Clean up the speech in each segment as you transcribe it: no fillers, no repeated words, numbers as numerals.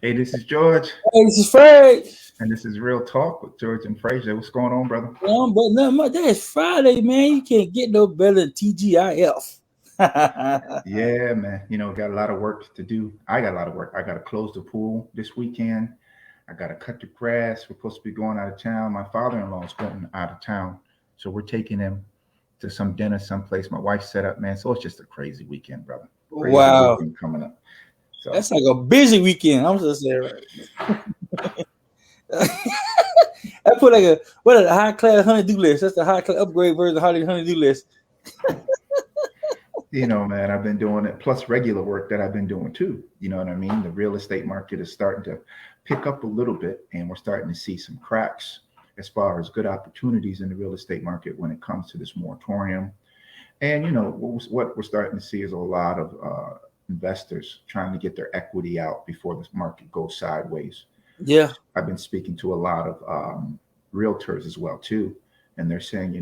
Hey, this is George, Hey, this is Fred. and this is Real Talk with George and Frazier. What's going on, brother? But nothing much. That is Friday, man. You can't get no better than TGIF. Yeah, man. Got a lot of work to do. I got a lot of work. I got to close the pool this weekend. I got to cut the grass. We're supposed to be going out of town. My father-in-law is going out of town, so we're taking him to some dinner someplace. My wife set up, man. So it's just a crazy weekend, brother. Crazy Wow. weekend coming up. So That's like a busy weekend. I'm just saying. I put like a high class honey-do list. That's the high class upgrade version of honey-do list. man, I've been doing it plus regular work that I've been doing too. You know what I mean? The real estate market is starting to pick up a little bit, and we're starting to see some cracks as far as good opportunities in the real estate market when it comes to this moratorium. And what we're starting to see is a lot of investors trying to get their equity out before this market goes sideways. Yeah. I've been speaking to a lot of realtors as well too, and they're saying,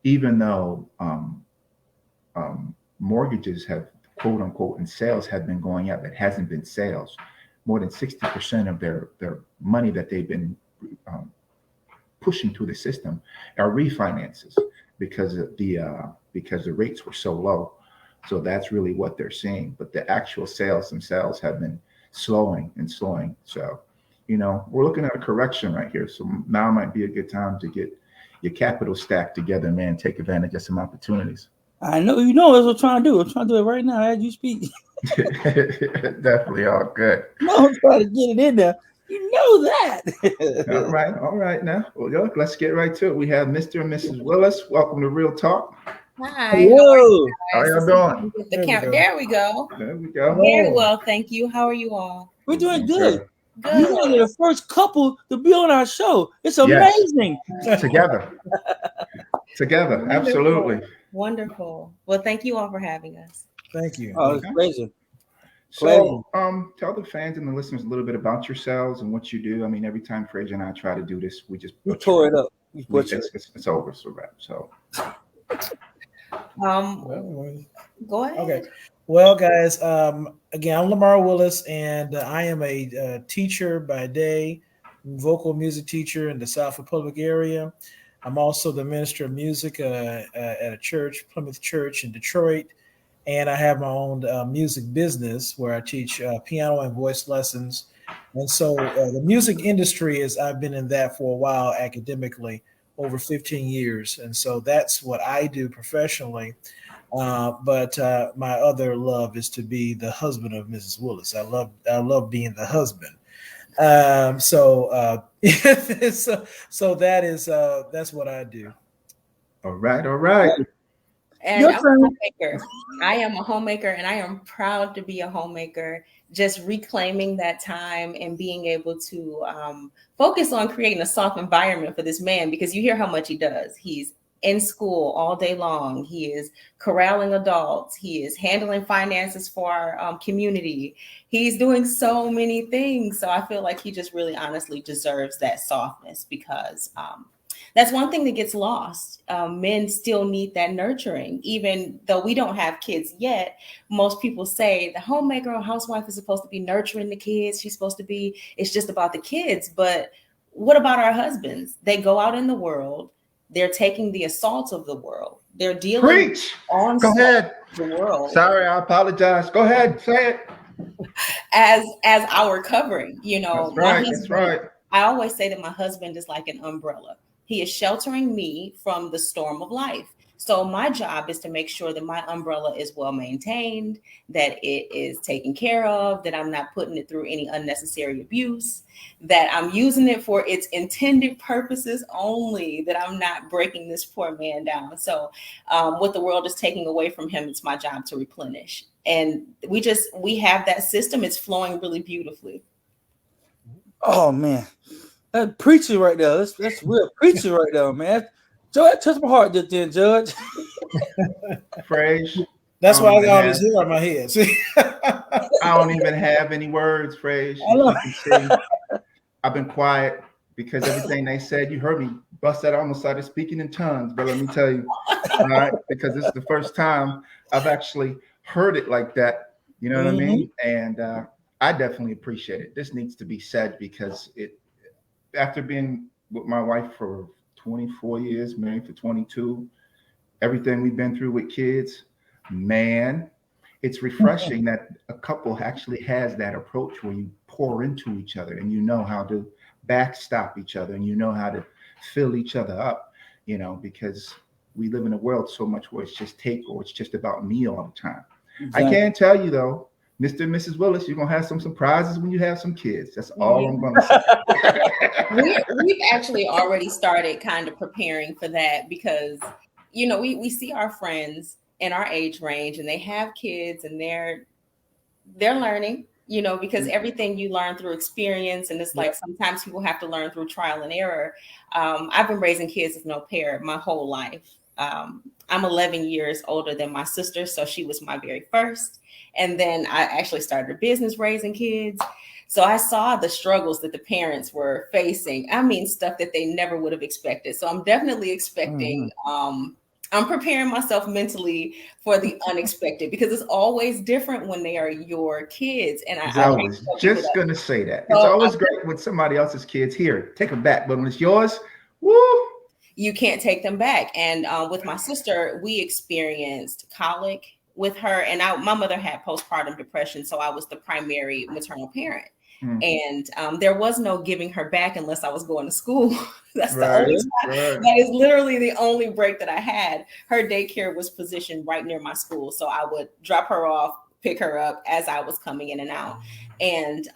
even though mortgages have quote unquote and sales have been going up, it hasn't been sales. More than 60% of their money that they've been pushing through the system are refinances because the rates were so low. So that's really what they're seeing. But the actual sales themselves have been slowing and slowing. So, we're looking at a correction right here. So now might be a good time to get your capital stacked together, man. Take advantage of some opportunities. I know that's what I'm trying to do. I'm trying to do it right now as you speak. Definitely all good. No, I'm trying to get it in there. You know that. All right now. Well, let's get right to it. We have Mr. and Mrs. Willis. Welcome to Real Talk. Hi. Hello. How y'all doing? There we go. There we go. Very well, thank you. How are you all? We're doing good. Good. You guys are the first couple to be on our show. It's amazing. Yes. Together. Absolutely. Wonderful. Well, thank you all for having us. Thank you. Oh, it's pleasure. So, tell the fans and the listeners a little bit about yourselves and what you do. I mean, every time Frazier and I try to do this, we tore it up. It's over. It's a wrap. So, go ahead. Okay. Well, guys, again, I'm Lamar Willis, and I am a teacher by day, vocal music teacher in the Southfield Public area. I'm also the minister of music at a church, Plymouth Church in Detroit, and I have my own music business where I teach piano and voice lessons. And so the music industry I've been in that for a while academically, over 15 years. And so that's what I do professionally. But my other love is to be the husband of Mrs. Willis. I love being the husband. So that's what I do. All right. And I'm a homemaker. I am a homemaker, and I am proud to be a homemaker. Just reclaiming that time and being able to focus on creating a soft environment for this man, because you hear how much he does. He's in school all day long. He is corralling adults. He is handling finances for our community. He's doing so many things. So I feel like he just really honestly deserves that softness, because that's one thing that gets lost. Men still need that nurturing, even though we don't have kids yet. Most people say the homemaker or housewife is supposed to be nurturing the kids. It's just about the kids. But what about our husbands? They go out in the world. They're taking the assaults of the world. They're dealing on the world. Sorry, I apologize. Go ahead, say it. As our covering, That's right. I always say that my husband is like an umbrella. He is sheltering me from the storm of life. So my job is to make sure that my umbrella is well maintained, that it is taken care of, that I'm not putting it through any unnecessary abuse, that I'm using it for its intended purposes only, that I'm not breaking this poor man down. So what the world is taking away from him, it's my job to replenish. And we have that system. It's flowing really beautifully. Oh, man. That preaching right there. That's real preaching right there, man. Judge, touch my heart then, Judge. Phrase. That's why I got all this hair on my head. See? I don't even have any words, Phrase. I've been quiet because everything they said, you heard me bust out. I almost started speaking in tongues, but let me tell you, all right, because this is the first time I've actually heard it like that. You know what I mean? And I definitely appreciate it. This needs to be said because after being with my wife for 24 years, married for 22, everything we've been through with kids, man, it's refreshing that a couple actually has that approach where you pour into each other and you know how to backstop each other and you know how to fill each other up, because we live in a world so much where it's just take or it's just about me all the time. Exactly. I can tell you though, Mr. and Mrs. Willis, you're going to have some surprises when you have some kids. That's all I'm going to say. We've actually already started kind of preparing for that because, we see our friends in our age range and they have kids and they're learning, because everything you learn through experience. And it's like sometimes people have to learn through trial and error. I've been raising kids as an au pair my whole life. I'm 11 years older than my sister, so she was my very first. And then I actually started a business raising kids. So I saw the struggles that the parents were facing. I mean, stuff that they never would have expected. So I'm definitely expecting, I'm preparing myself mentally for the unexpected because it's always different when they are your kids. And I was just going to say that. It's always great when somebody else's kids here, take them back. But when it's yours, woo! You can't take them back. And with my sister, we experienced colic with her. And my mother had postpartum depression. So I was the primary maternal parent. And there was no giving her back unless I was going to school. That's the only time. That is literally the only break that I had. Her daycare was positioned right near my school. So I would drop her off, pick her up as I was coming in and out. And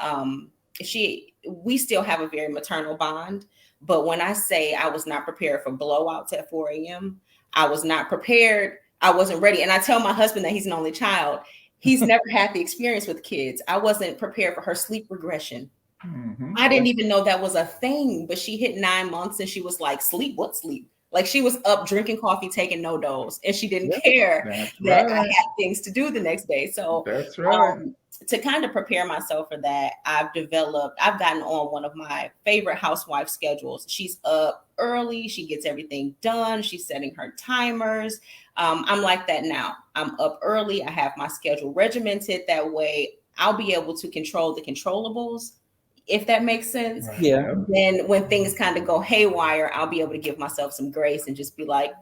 we still have a very maternal bond. But when I say I was not prepared for blowouts at 4 a.m., I was not prepared. I wasn't ready. And I tell my husband that he's an only child. He's never had the experience with kids. I wasn't prepared for her sleep regression. I didn't even know that was a thing, but she hit 9 months and she was like, sleep? What sleep? Like she was up drinking coffee, taking no dose, and she didn't care that I had things to do the next day. So that's right. To kind of prepare myself for that, I've gotten on one of my favorite housewife schedules. She's up early. She gets everything done. She's setting her timers. I'm like that now. I'm up early. I have my schedule regimented. That way I'll be able to control the controllables, if that makes sense. Yeah. Then when things kind of go haywire, I'll be able to give myself some grace and just be like,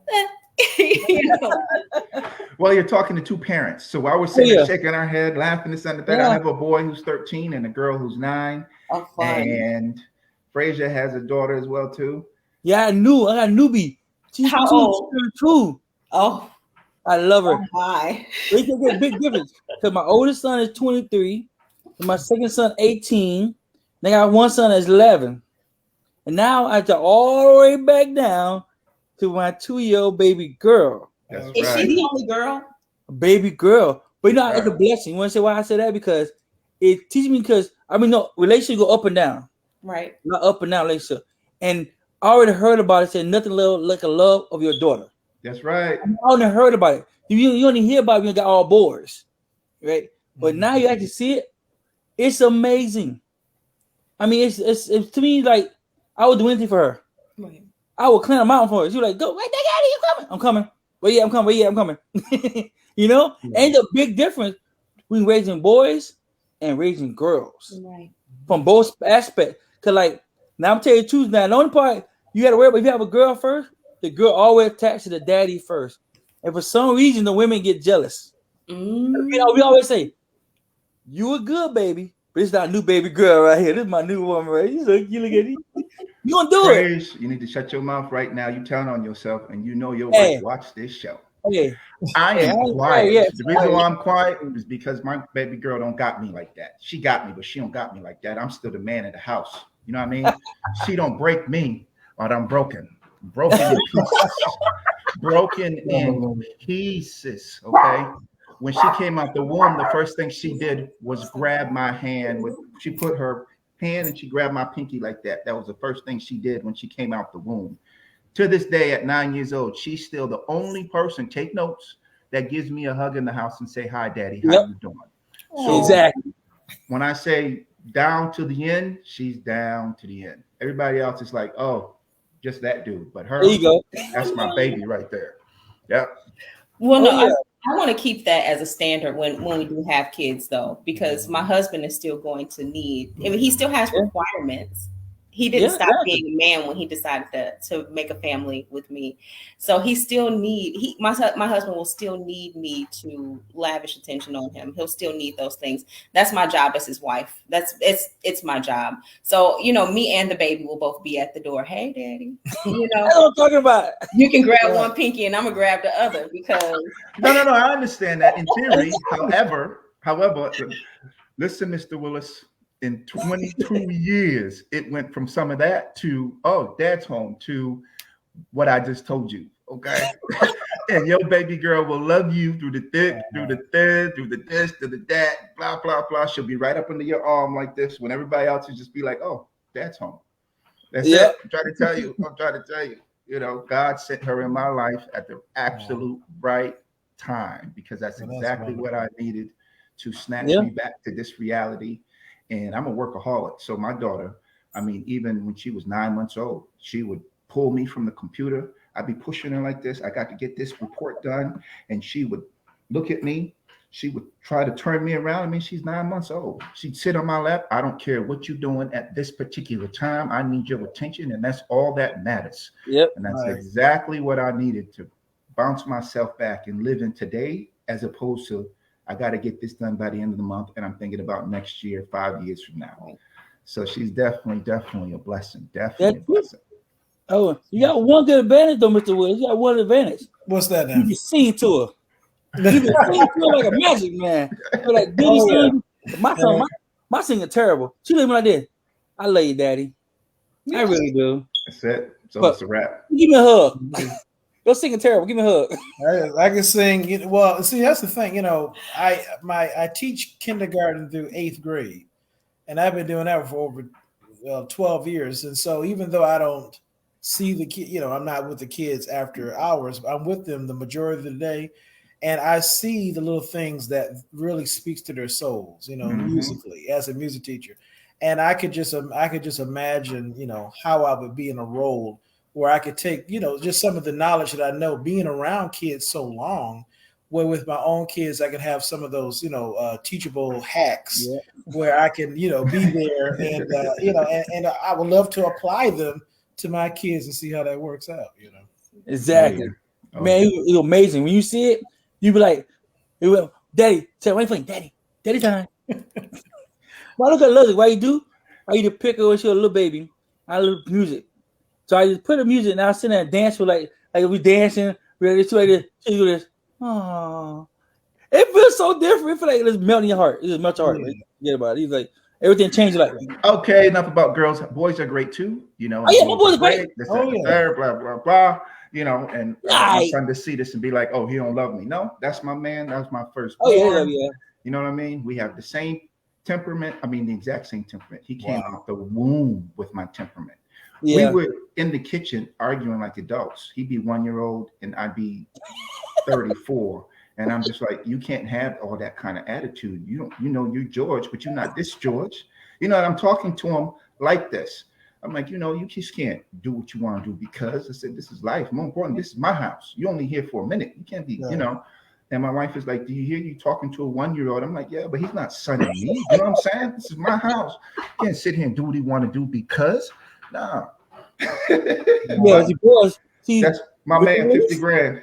Well, you're talking to two parents. So while we're sitting there shaking our head, laughing this and that, I have a boy who's 13 and a girl who's 9. Oh, fun. And Frazier has a daughter as well, too. Yeah, I got a newbie. She's How old? 2. Oh, I love her. Oh my. They can get a big difference because my oldest son is 23, and my second son 18. They got one son that's 11, and now I have to all the way back down to my 2-year-old baby girl. That's Is she the only girl? Baby girl, but it's a blessing. You want to say why I say that? Because it teaches me. Because relationships go up and down, right? Not up and down relationship. And I already heard about it. Said nothing like a love of your daughter. That's right. I already heard about it. You only hear about it when you got all boys, right? But now you actually see it. It's amazing. I mean, it's to me like I would do anything for her. Right. I would climb a mountain for her. She was like, "Go, wait, Daddy, you coming? I'm coming. Well, yeah, I'm coming. Well, yeah, I'm coming." Ain't a big difference between raising boys and raising girls, right? From both aspects. Cause now I'm telling you the truth. Now the only part you got to worry about, if you have a girl first, the girl always attached to the daddy first, and for some reason the women get jealous. We always say, "You a good baby." But it's not a new baby girl right here. This is my new woman, right? You look at it. You gonna do it. You need to shut your mouth right now. You telling on yourself, and you know your wife watch this show. I am quiet. The reason why I'm quiet is because my baby girl don't got me like that. She got me, but she don't got me like that. I'm still the man of the house. You know what I mean? She don't break me, but I'm broken. Broken in pieces. Broken in pieces. Okay. When she came out the womb, the first thing she did was grab my hand. She put her hand and she grabbed my pinky like that. That was the first thing she did when she came out the womb. To this day, at 9 years old, she's still the only person, take notes, that gives me a hug in the house and say, "Hi, Daddy, how you doing?" So exactly. When I say down to the end, she's down to the end. Everybody else is like, "Oh, just that dude." But her, there you go. That's my baby right there. Yep. Well, no, I want to keep that as a standard when we do have kids, though, because my husband is still going to need. I mean, he still has requirements. He didn't stop being a man when he decided to make a family with me. So he still my husband will still need me to lavish attention on him. He'll still need those things. That's my job as his wife. It's my job. So, me and the baby will both be at the door. Hey, daddy, That's what I'm talking about. You can grab one pinky and I'm gonna grab the other because No, I understand that in theory. However, listen, Mr. Willis, in 22 years, it went from some of that to, oh, dad's home, to what I just told you. Okay. And your baby girl will love you through the thick, through the thin, through the this, through the that, blah, blah, blah. She'll be right up under your arm like this when everybody else will just be like, oh, dad's home. That's it. I'm trying to tell you. God sent her in my life at the absolute right time, because that's exactly what I needed to snatch me back to this reality. And I'm a workaholic. So my daughter, I mean, even when she was 9 months old, she would pull me from the computer. I'd be pushing her like this. I got to get this report done. And she would look at me. She would try to turn me around. I mean, she's 9 months old. She'd sit on my lap. I don't care what you're doing at this particular time. I need your attention. And that's all that matters. Yep. And that's exactly what I needed to bounce myself back and live in today, as opposed to, I got to get this done by the end of the month, and I'm thinking about next year, 5 years from now. So she's definitely a blessing. Definitely a blessing. Oh, you got one good advantage, though, Mr. Willis. You got one advantage. What's that now? You can sing to her. You can sing to her like a magic man. Like Diddy my singing terrible. She leave me like this. I love you, daddy. I really do. That's it. So it's a wrap. Give me a hug. You're singing terrible. Give me a hug. I can sing. Well, see, that's the thing. I teach kindergarten through 8th grade, and I've been doing that for over 12 years. And so, even though I don't see the kid, I'm not with the kids after hours. I'm with them the majority of the day, and I see the little things that really speaks to their souls. Musically, as a music teacher, and I could just imagine, how I would be in a role where I could take, just some of the knowledge that I know being around kids so long, where with my own kids, I can have some of those, teachable hacks where I can, be there and, and I would love to apply them to my kids and see how that works out, Exactly. Oh, man, it's amazing. When you see it, you be like, daddy, say, wait for daddy time. Well, look at Lily. Why you do? I used to pick her when she was a little baby. I love music. So I just put the music and I sit there and dance with like we dancing, ready to like this. She do this. Oh, it feels so different. It feels like it's melting your heart. It just melts your heart. Right? Forget about it. He's like everything changes. Like okay, enough about girls. Boys are great too. Oh yeah, my boys are great. Blah blah blah. And my son to see this and be like, oh, he don't love me. No, that's my man. That's my first. Oh yeah. You know what I mean? We have the same temperament. I mean, the exact same temperament. He came out the womb with my temperament. Yeah. We were in the kitchen arguing like adults. He'd be 1 year old and I'd be 34. And I'm just like, you can't have all that kind of attitude. You're George, but you're not this George. And I'm talking to him like this. I'm like, you just can't do what you want to do, because I said, this is life. More important, this is my house. You're only here for a minute. You can't be, And my wife is like, do you hear you talking to a 1 year old? I'm like, yeah, but he's not sonning me. You know what I'm saying? This is my house. You can't sit here and do what he want to do because. No. That's my man, 50 grand.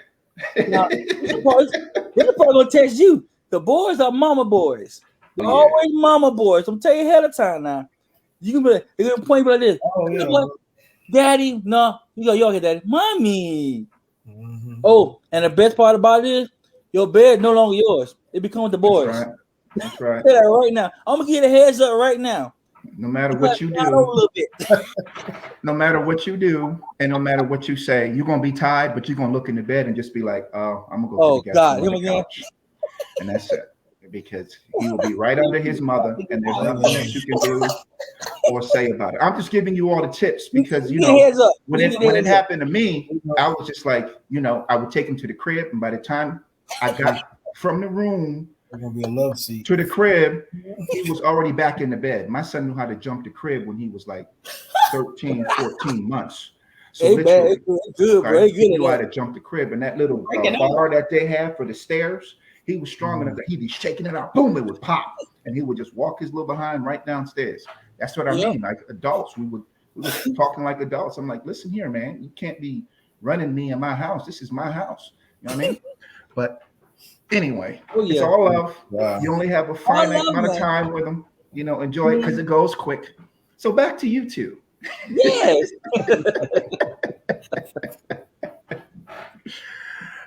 Now, they're probably gonna text you. The boys are mama boys. They're always mama boys. I'm telling you ahead of time now. You can be they're gonna point like this. Oh, yeah. Like, daddy, no, you okay, daddy. Mommy. Mm-hmm. Oh, and the best part about it is your bed no longer yours. It becomes the boys. That's right. Right now. I'm gonna get a heads up right now. No matter what you do, no matter what you do, and no matter what you say, you're gonna be tired, but you're gonna look in the bed and just be like, "Oh, I'm gonna go to the couch," and that's it. Because he will be right under his mother, and there's nothing that you can do or say about it. I'm just giving you all the tips because when it happened to me, I was just like, I would take him to the crib, and by the time I got from the room gonna be a love seat to the crib, he was already back in the bed. My son knew how to jump the crib when he was like 13, 14 months. So Hey, man, literally, it's good, bro. right, It's he good knew how at to that. jump the crib, and that little Breaking bar that they have for the stairs, he was strong enough Mm-hmm. that he'd be shaking it out, boom, it would pop, and he would just walk his little behind right downstairs. That's what I Yep. mean. Like adults, we was talking like adults. I'm like, listen here, man, you can't be running me in my house. This is my house. You know what I mean? But anyway, Oh it's yeah. all love. Wow. You only have a I finite love amount of that. time with them. You know, enjoy it because it goes quick. So back to you two. Yes.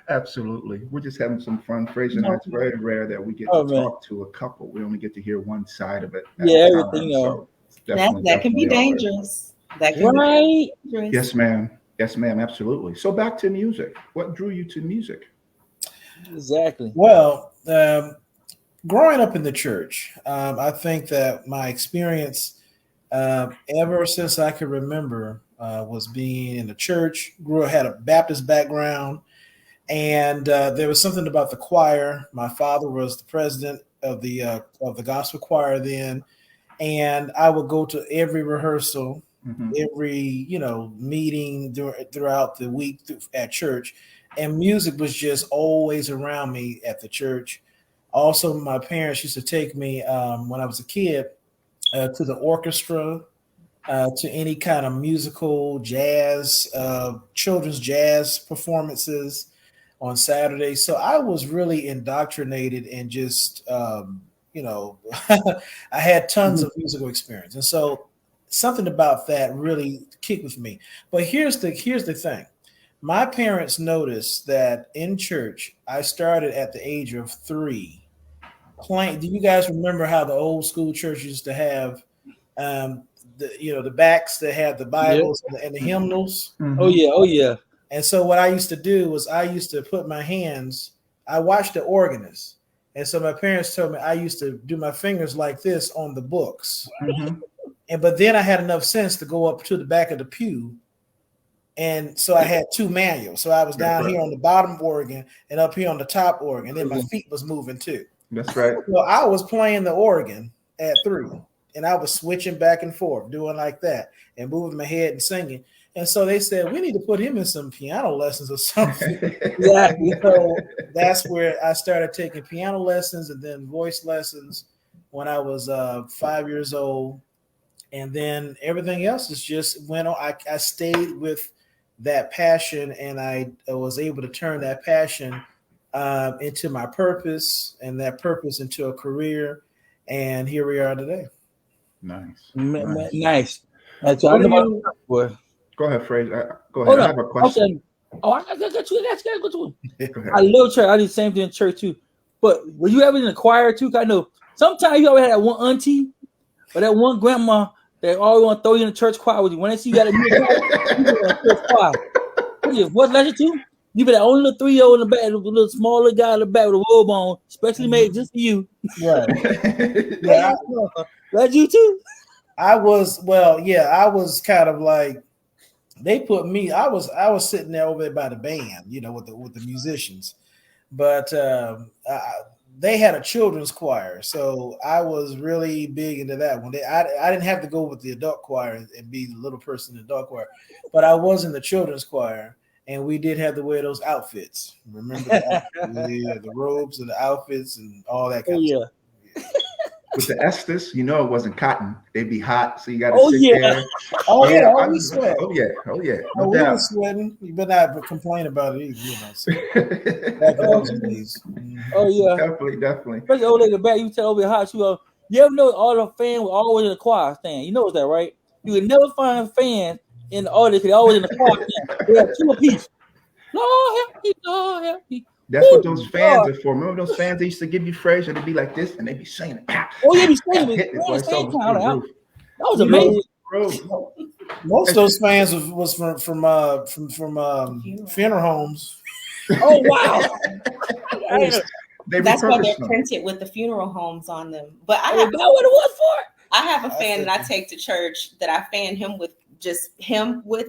Absolutely. We're just having some fun, Fraser. And No. it's very rare that we get to Oh man. talk to a couple. We only get to hear one side of it at Yeah, a everything, time. So it's definitely, That can be definitely all right. dangerous. That can right? be dangerous. Yes, ma'am. Yes, ma'am. Absolutely. So back to music. What drew you to music? Exactly. Well, growing up in the church, I think that my experience ever since I could remember was being in the church. Had a Baptist background, and there was something about the choir. My father was the president of the gospel choir then, and I would go to every rehearsal, Mhm. every meeting throughout the week at church, and music was just always around me at the church. Also, my parents used to take me when I was a kid to the orchestra, to any kind of musical jazz, children's jazz performances on Saturday. So I was really indoctrinated and just, I had tons of musical experience. And so something about that really kicked with me. But here's the thing. My parents noticed that in church, I started at the age of 3 playing. Do you guys remember how the old school church used to have the backs that had the Yeah. Bibles and the hymnals? Oh yeah. Oh yeah. And so what I used to do was I used to put my hands. I watched the organist, and so my parents told me I used to do my fingers like this on the books. Mhm. But then I had enough sense to go up to the back of the pew, and so I had 2 manuals. So I was That's down right. here on the bottom organ and up here on the top organ. And then my feet was moving too. That's right. So I was playing the organ at 3, and I was switching back and forth, doing like that, and moving my head and singing. And so they said, we need to put him in some piano lessons or something. Exactly. So that's where I started taking piano lessons and then voice lessons when I was 5 years old. And then everything else is just went on. I stayed with that passion, and I was able to turn that passion into my purpose, and that purpose into a career. And here we are today. Nice. Nice. That's What all do about you- boy. Go ahead, Fraser. Go ahead. Hold I on. have a question. Oh, I got you. I gotta go to it. Go I ahead. love church. I did the same thing in church too. But were you ever in the choir too? 'Cause I know sometimes you always had that one auntie or that one grandma that always want to throw you in the church choir with you. When they see you got a new choir, you go in the church choir. What's that too? You be that only little 3-year-old in the back, the little smaller guy in the back with a robe on, especially made just for you. Right. Yeah. That you too? I was kind of like, they put me. I was sitting there over there by the band, with the musicians, but they had a children's choir, so I was really big into that one. I didn't have to go with the adult choir and be the little person in the adult choir, but I was in the children's choir, and we did have to wear those outfits. Remember the robes and the outfits and all that kind of stuff. With the Estes, it wasn't cotton. They'd be hot, so you got to Oh, sit yeah. there. Oh yeah, I- we sweat. Oh yeah, no We doubt. were sweating. You better not complain about it either. So back in those days. Oh yeah. Definitely. Especially over in the back, you tell over here hot. You ever know all the fans were always in the choir stand? You know that, right? You would never find fans in the audience. They're always in the choir stand. They have 2 apiece. Lord help me, Lord help me. That's what those fans God. are for. Remember those fans they used to give you Fraser? They'd be like this, and they'd be singing. Oh yeah, be singing. Hit it, boy. So it was through the roof. That was amazing. Most of those fans was from funeral homes. Oh wow. They That's why they're repurposed them. printed with the funeral homes on them. But Is that what it was for? I have a fan that I take to church that I fan him with,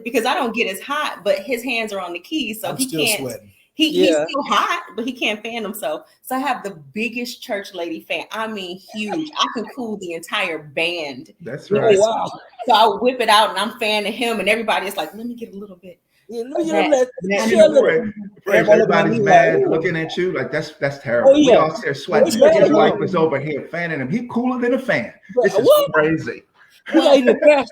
because I don't get as hot, but his hands are on the keys, so I'm he still can't. sweating. He's still hot, but he can't fan himself. So I have the biggest church lady fan. I mean, huge. I can cool the entire band. That's right. Oh, wow. So I whip it out and I'm fanning him, and everybody is like, let me get a little bit. Yeah, let me get everybody's mad looking at you like that's terrible. We all say sweat. His wife was over here fanning him. He cooler than a fan. This is crazy. I get a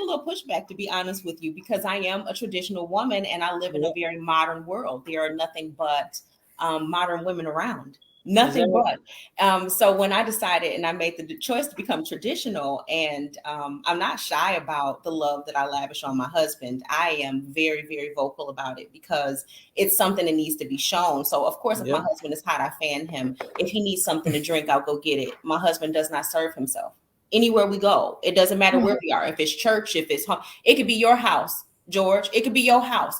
little pushback, to be honest with you, because I am a traditional woman and I live in a very modern world. There are nothing but modern women around. Nothing but. So when I decided and I made the choice to become traditional, and I'm not shy about the love that I lavish on my husband, I am very, very vocal about it because it's something that needs to be shown. So of course, if my husband is hot, I fan him. If he needs something to drink, I'll go get it. My husband does not serve himself. Anywhere we go, it doesn't matter where we are. If it's church, if it's home, it could be your house, George. It could be your house.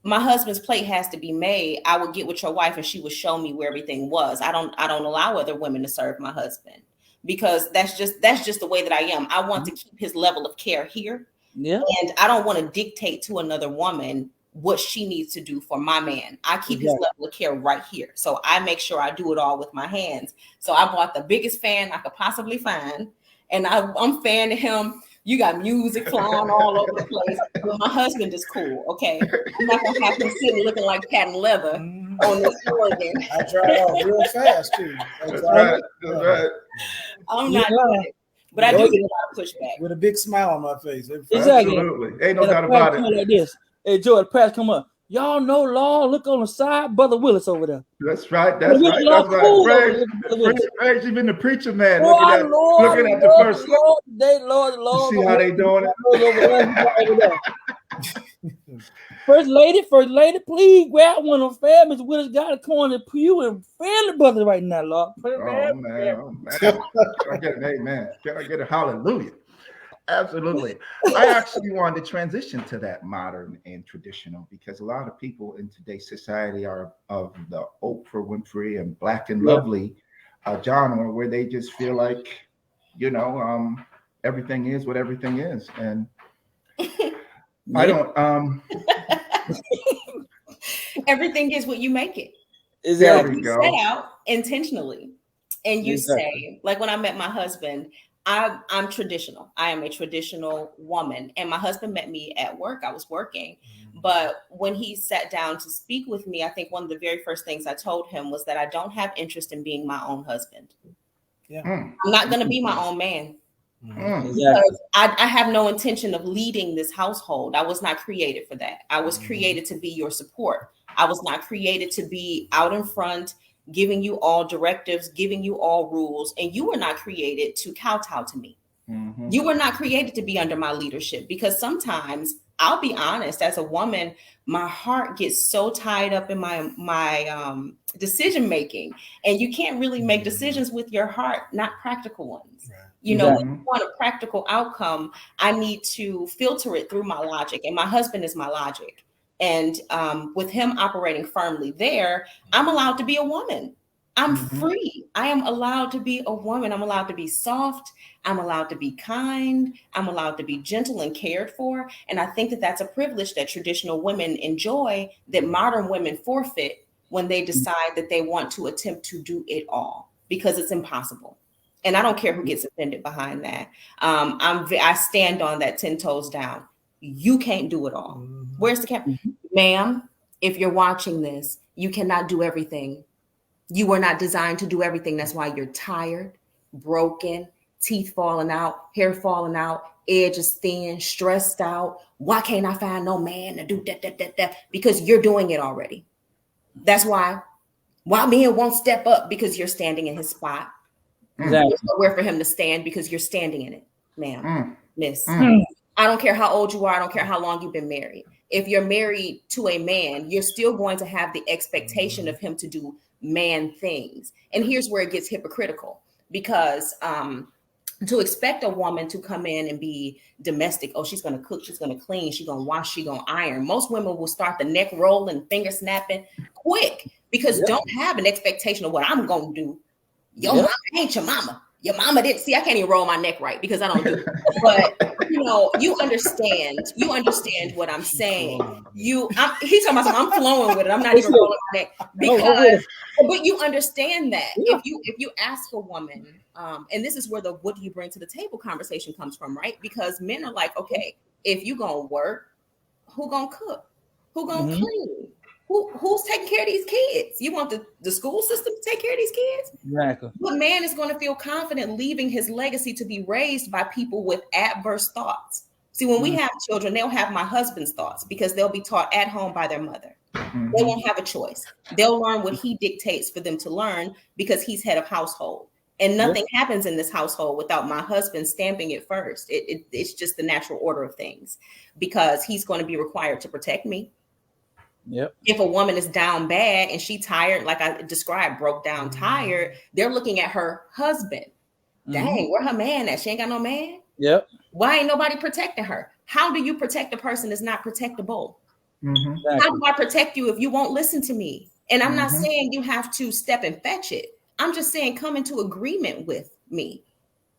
My husband's plate has to be made. I would get with your wife and she would show me where everything was. I don't allow other women to serve my husband because that's just the way that I am. I want to keep his level of care here. Yeah. And I don't want to dictate to another woman what she needs to do for my man. I keep his level of care right here. So I make sure I do it all with my hands. So I bought the biggest fan I could possibly find. And I'm fanning him. You got music flying all over the place. But my husband is cool, okay? I'm not gonna have him sitting looking like patent leather on this organ. I dry off real fast too. That's right. I'm not doing it, but I do get a lot of pushback with a big smile on my face. Exactly. Absolutely, ain't no doubt about it. Like this. Hey, Joe, the press come up. Y'all know law. Look on the side, Brother Willis over there. That's right. That's right. That's right. Praise, even the preacher man looking at the first. Lord, see how they doing it. First lady, please grab one of them. Mr. Willis got a corner pew and family brother right now, Lord. Oh man. Can I get an amen? Can I get a hallelujah? Absolutely. I actually wanted to transition to that modern and traditional because a lot of people in today's society are of the Oprah Winfrey and Black and Lovely genre where they just feel like, everything is what everything is. And I don't. Everything is what you make it. There we go. Set out intentionally. And you say, like when I met my husband, I'm traditional. I am a traditional woman. And my husband met me at work. I was working. But when he sat down to speak with me, I think one of the very first things I told him was that I don't have interest in being my own husband. Yeah. I'm not going to be my own man. Because I have no intention of leading this household. I was not created for that. I was created to be your support. I was not created to be out in front, giving you all directives, giving you all rules, and you were not created to kowtow to me. You were not created to be under my leadership because sometimes, I'll be honest, as a woman, my heart gets so tied up in my decision making, and you can't really make decisions with your heart, not practical ones. Right. When you want a practical outcome, I need to filter it through my logic, and my husband is my logic. And with him operating firmly there, I'm allowed to be a woman. I'm free. I am allowed to be a woman. I'm allowed to be soft. I'm allowed to be kind. I'm allowed to be gentle and cared for. And I think that that's a privilege that traditional women enjoy that modern women forfeit when they decide that they want to attempt to do it all, because it's impossible. And I don't care who gets offended behind that. I stand on that 10 toes down. You can't do it all. Where's the camera? Ma'am, if you're watching this, you cannot do everything. You were not designed to do everything. That's why you're tired, broken, teeth falling out, hair falling out, edges thin, stressed out. Why can't I find no man to do that? Because you're doing it already. That's why men won't step up, because you're standing in his spot. Exactly. There's nowhere for him to stand because you're standing in it, ma'am, miss. I don't care how old you are. I don't care how long you've been married. If you're married to a man, you're still going to have the expectation of him to do man things. And here's where it gets hypocritical, because to expect a woman to come in and be domestic, oh, she's going to cook, she's going to clean, she's going to wash, she's going to iron. Most women will start the neck rolling, finger snapping quick, because don't have an expectation of what I'm going to do. Your mama ain't your mama. Your mama didn't see. I can't even roll my neck right because I don't do it. But you understand what I'm saying. He's talking about something. I'm flowing with it. I'm not even rolling my neck because. But you understand that if you ask a woman, and this is where the what do you bring to the table conversation comes from, right? Because men are like, okay, if you gonna work, who gonna cook? Who gonna clean? Who's taking care of these kids? You want the school system to take care of these kids? Exactly. What man is going to feel confident leaving his legacy to be raised by people with adverse thoughts? See, when we have children, they'll have my husband's thoughts because they'll be taught at home by their mother. They won't have a choice. They'll learn what he dictates for them to learn because he's head of household. And nothing happens in this household without my husband stamping it first. It's just the natural order of things because he's going to be required to protect me. Yep. If a woman is down bad and she tired, like I described, broke down, tired, they're looking at her husband. Dang, where her man at? She ain't got no man. Yep. Why ain't nobody protecting her? How do you protect a person that's not protectable? Exactly. How do I protect you if you won't listen to me? And I'm not saying you have to step and fetch it. I'm just saying come into agreement with me.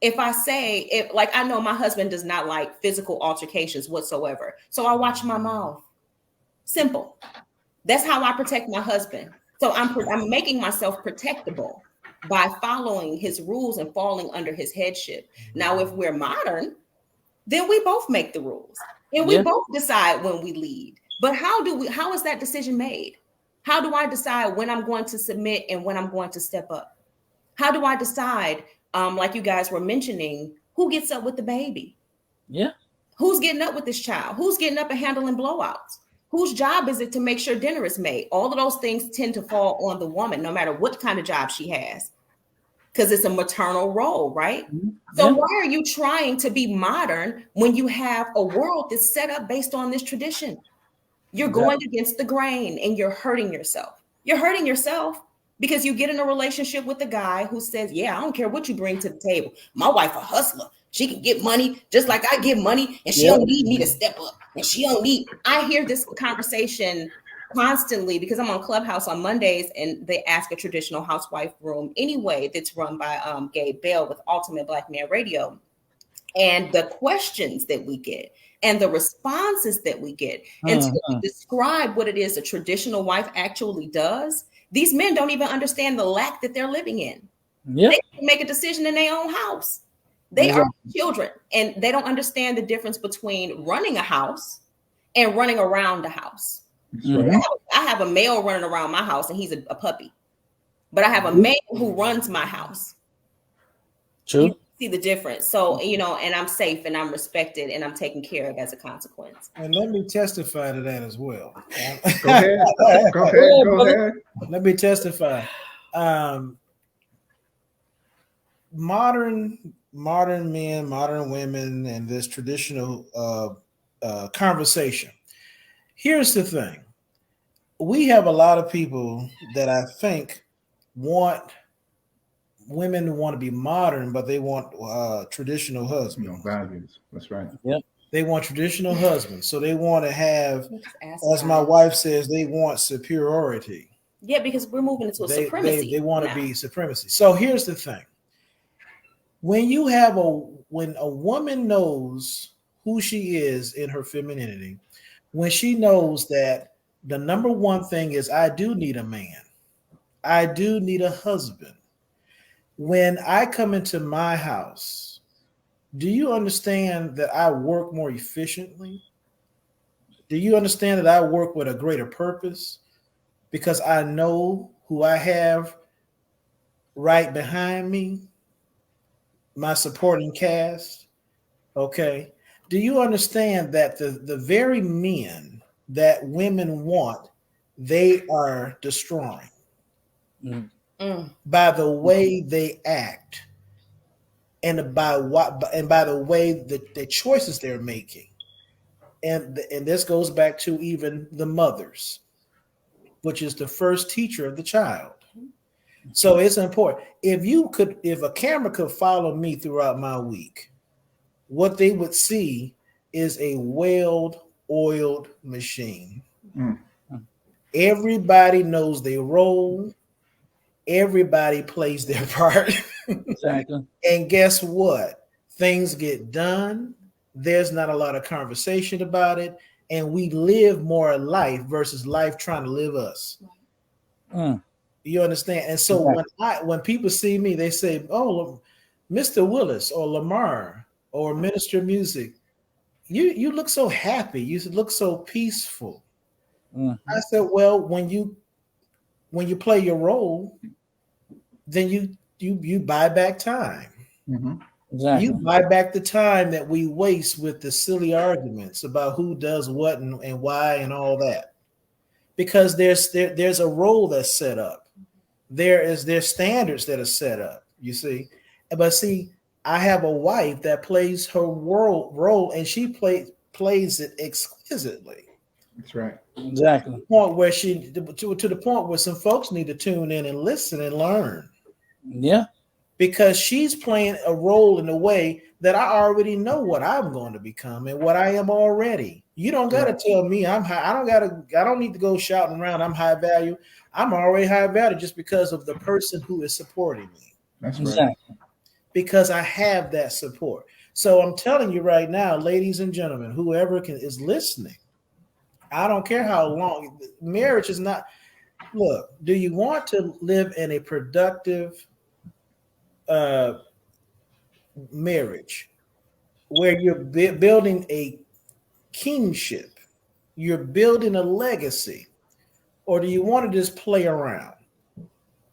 If I say, like I know my husband does not like physical altercations whatsoever. So I watch my mouth. Simple. That's how I protect my husband. So I'm making myself protectable by following his rules and falling under his headship. Now, if we're modern, then we both make the rules and we both decide when we lead. But how is that decision made? How do I decide when I'm going to submit and when I'm going to step up? How do I decide, like you guys were mentioning, who gets up with the baby? Yeah. Who's getting up with this child? Who's getting up and handling blowouts? Whose job is it to make sure dinner is made? All of those things tend to fall on the woman, no matter what kind of job she has, because it's a maternal role, right? So why are you trying to be modern when you have a world that's set up based on this tradition? You're going against the grain and you're hurting yourself. You're hurting yourself because you get in a relationship with a guy who says, yeah, I don't care what you bring to the table. My wife a hustler. She can get money just like I get money, and she don't need me to step up. And she don't need. I hear this conversation constantly because I'm on Clubhouse on Mondays, and they ask a traditional housewife room anyway that's run by Gabe Bell with Ultimate Black Man Radio. And the questions that we get and the responses that we get, and to describe what it is a traditional wife actually does, these men don't even understand the lack that they're living in. They can make a decision in their own house. They are children, and they don't understand the difference between running a house and running around a house. I have a male running around my house, and he's a puppy. But I have a man who runs my house. True. You see the difference. So, and I'm safe, and I'm respected, and I'm taken care of as a consequence. And let me testify to that as well. Go ahead. Let me testify. Modern men, modern women, and this traditional conversation. Here's the thing. We have a lot of people that I think women want to be modern, but they want traditional husbands. Values. That's right. Yep. They want traditional husbands. So they want to have, as my wife says, they want superiority. Yeah, because we're moving into a supremacy. They want to be supremacy. So here's the thing. When a woman knows who she is in her femininity, when she knows that the number one thing is I do need a man, I do need a husband. When I come into my house, do you understand that I work more efficiently? Do you understand that I work with a greater purpose? Because I know who I have right behind me, my supporting cast. Okay. Do you understand that the very men that women want, they are destroying by the way they act and by the way the choices they're making. And this goes back to even the mothers, which is the first teacher of the child. So it's important. If a camera could follow me throughout my week, what they would see is a well-oiled machine. Everybody knows their role. Everybody plays their part. Exactly. And guess what? Things get done. There's not a lot of conversation about it. And we live more life versus life trying to live us. Mm. You understand? And so when people see me, they say, "Oh, Mr. Willis or Lamar or Minister of Music, you look so happy. You look so peaceful." Mm. I said, "Well, when you play your role, then you buy back time. Mm-hmm. Exactly. You buy back the time that we waste with the silly arguments about who does what and why and all that, because there's a role that's set up. There's standards that are set up. You see, but see, I have a wife that plays her role, and she plays it exquisitely. That's right. Exactly. Point where to the point where some folks need to tune in and listen and learn. Yeah. Because she's playing a role in a way that I already know what I'm going to become and what I am already. You don't got to tell me I'm high. I don't need to go shouting around I'm high value. I'm already high value just because of the person who is supporting me. That's right. Exactly. Because I have that support. So I'm telling you right now, ladies and gentlemen, whoever is listening, I don't care how long. Marriage is not. Look, do you want to live in a productive marriage where you're building a kingship, you're building a legacy, or do you want to just play around?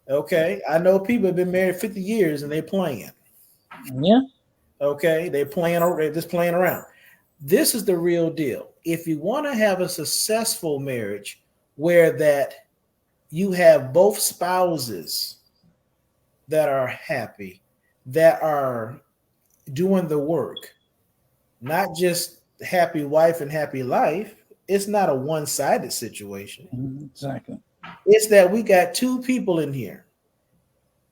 Okay, I know people have been married 50 years and they're playing. Yeah. Okay, they're just playing around. This is the real deal. If you want to have a successful marriage where that you have both spouses that are happy, that are doing the work, not just happy wife and happy life. It's not a one-sided situation. Exactly. It's that we got two people in here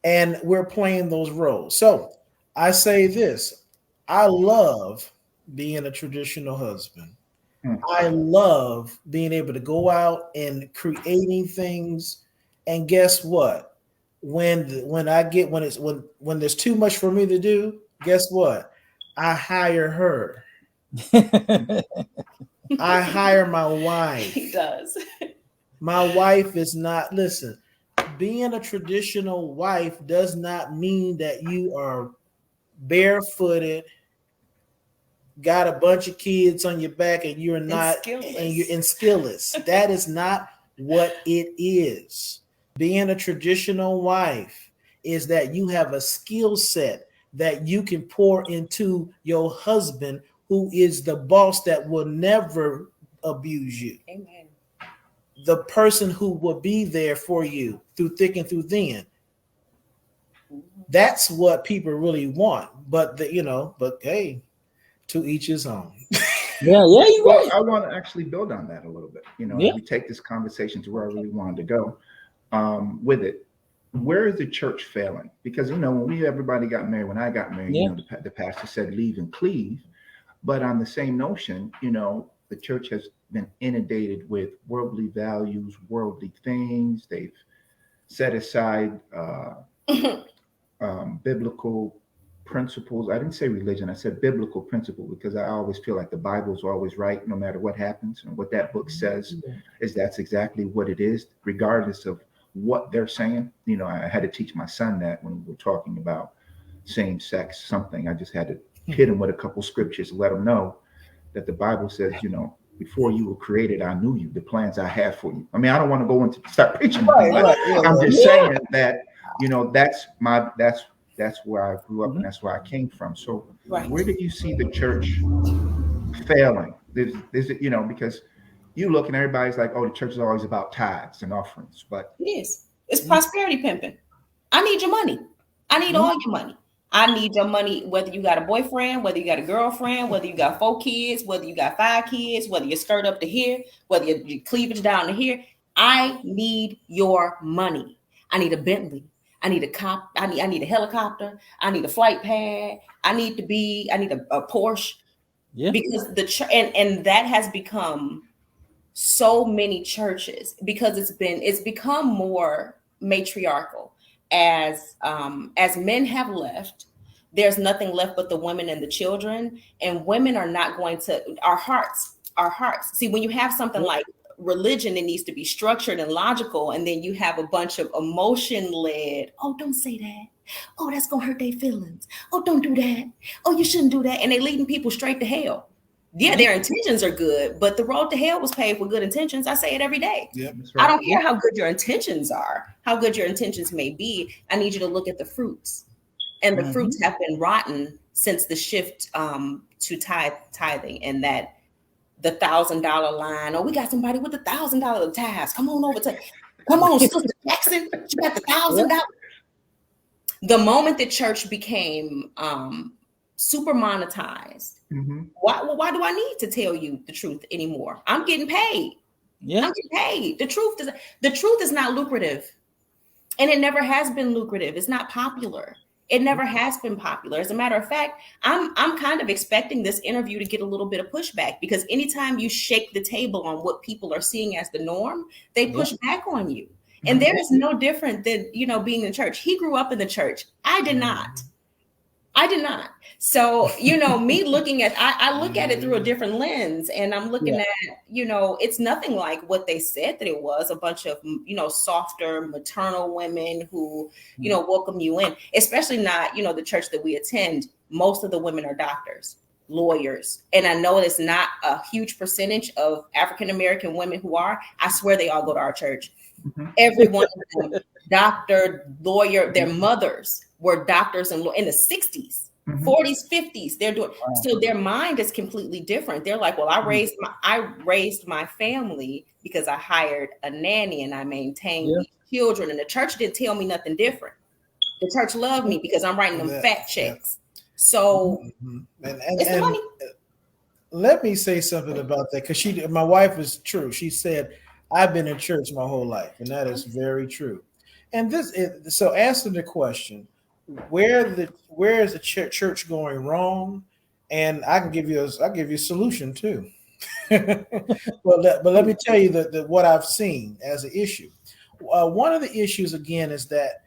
and we're playing those roles. So I say this, I love being a traditional husband. I love being able to go out and creating things. And guess what? When there's too much for me to do, guess what? I hire her. I hire my wife. He does. My wife is not, listen, being a traditional wife does not mean that you are barefooted, got a bunch of kids on your back, and you're not, and you're in skillless. That is not what it is. Being a traditional wife is that you have a skill set that you can pour into your husband, who is the boss that will never abuse you. Amen. The person who will be there for you through thick and through thin. That's what people really want. But but hey, to each his own. You're right. I want to actually build on that a little bit. As we take this conversation to where I really wanted to go with it. Where is the church failing? Because when everybody got married, when I got married, the pastor said leave and cleave. But on the same notion, the church has been inundated with worldly values, worldly things. They've set aside biblical principles. I didn't say religion. I said biblical principle, because I always feel like the Bible is always right, no matter what happens. And what that book says is that's exactly what it is, regardless of what they're saying. I had to teach my son that when we were talking about same-sex something. I just had to hit him with a couple scriptures to let him know that the Bible says, before you were created, I knew you, the plans I have for you. I mean, I don't want to go into start preaching. I'm just saying that, that's where I grew up and that's where I came from. So where do you see the church failing? There's because you look and everybody's like, oh, the church is always about tithes and offerings, but it is. It's prosperity pimping. I need your money. I need all your money. I need your money, whether you got a boyfriend, whether you got a girlfriend, whether you got 4 kids, whether you got 5 kids, whether your skirt up to here, whether your cleavage down to here. I need your money. I need a Bentley. I need a cop. I need a helicopter. I need a flight pad. I need a Porsche. Yeah. Because the church and that has become so many churches, because it's become more matriarchal. as men have left, there's nothing left but the women and the children, and women are not going to, our hearts. See, when you have something like religion, it needs to be structured and logical, and then you have a bunch of emotion led, oh, don't say that, oh, that's gonna hurt their feelings, oh, don't do that, oh, you shouldn't do that, and they leading people straight to hell. Yeah, their intentions are good, but the road to hell was paved with good intentions. I say it every day. Yeah, right. I don't care how good your intentions are, how good your intentions may be. I need you to look at the fruits, and the fruits have been rotten since the shift to tithing, and that the $1,000 line. Oh, we got somebody with $1,000 tithes. Come on, Sister Jackson, you got the $1,000. The moment the church became super monetized. Why do I need to tell you the truth anymore? I'm getting paid. Yeah, I'm getting paid. The truth is not lucrative, and it never has been lucrative. It's not popular. It never has been popular. As a matter of fact, I'm kind of expecting this interview to get a little bit of pushback, because anytime you shake the table on what people are seeing as the norm, they push back on you. And there is no different than, being in church. He grew up in the church. I did not. So, me looking at, I look at it through a different lens, and I'm looking at, it's nothing like what they said that it was, a bunch of, softer maternal women who, welcome you in, especially not, the church that we attend. Most of the women are doctors, lawyers. And I know it's not a huge percentage of African-American women who are. I swear they all go to our church. Every one of them, doctor, lawyer, their mothers were doctors in the 60s, 40s, 50s. They're doing so their mind is completely different. They're like, well, I raised my family because I hired a nanny and I maintained these children, and the church didn't tell me nothing different. The church loved me because I'm writing them fat checks. So it's the money. Let me say something about that, because my wife is true. She said, I've been in church my whole life, and that is very true. And so answer the question, where is the church going wrong? And I'll give you a solution too. but let me tell you that what I've seen as an issue. One of the issues again is that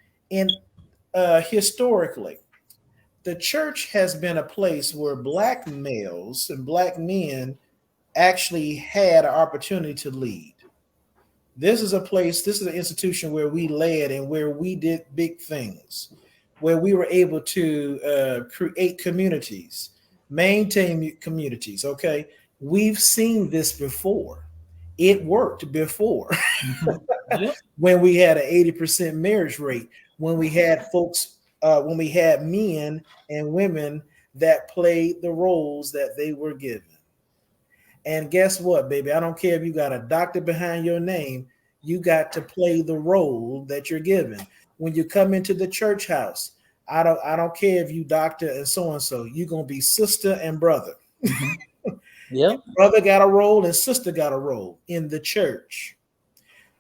historically, the church has been a place where Black males and Black men actually had an opportunity to lead. This is an institution where we led and where we did big things, where we were able to create communities, maintain communities. Okay. We've seen this before. It worked before. When we had an 80% marriage rate, when we had when we had men and women that played the roles that they were given. And guess what, baby? I don't care if you got a doctor behind your name, you got to play the role that you're given. When you come into the church house, I don't care if you doctor and so, you're gonna be sister and brother. Brother got a role and sister got a role in the church.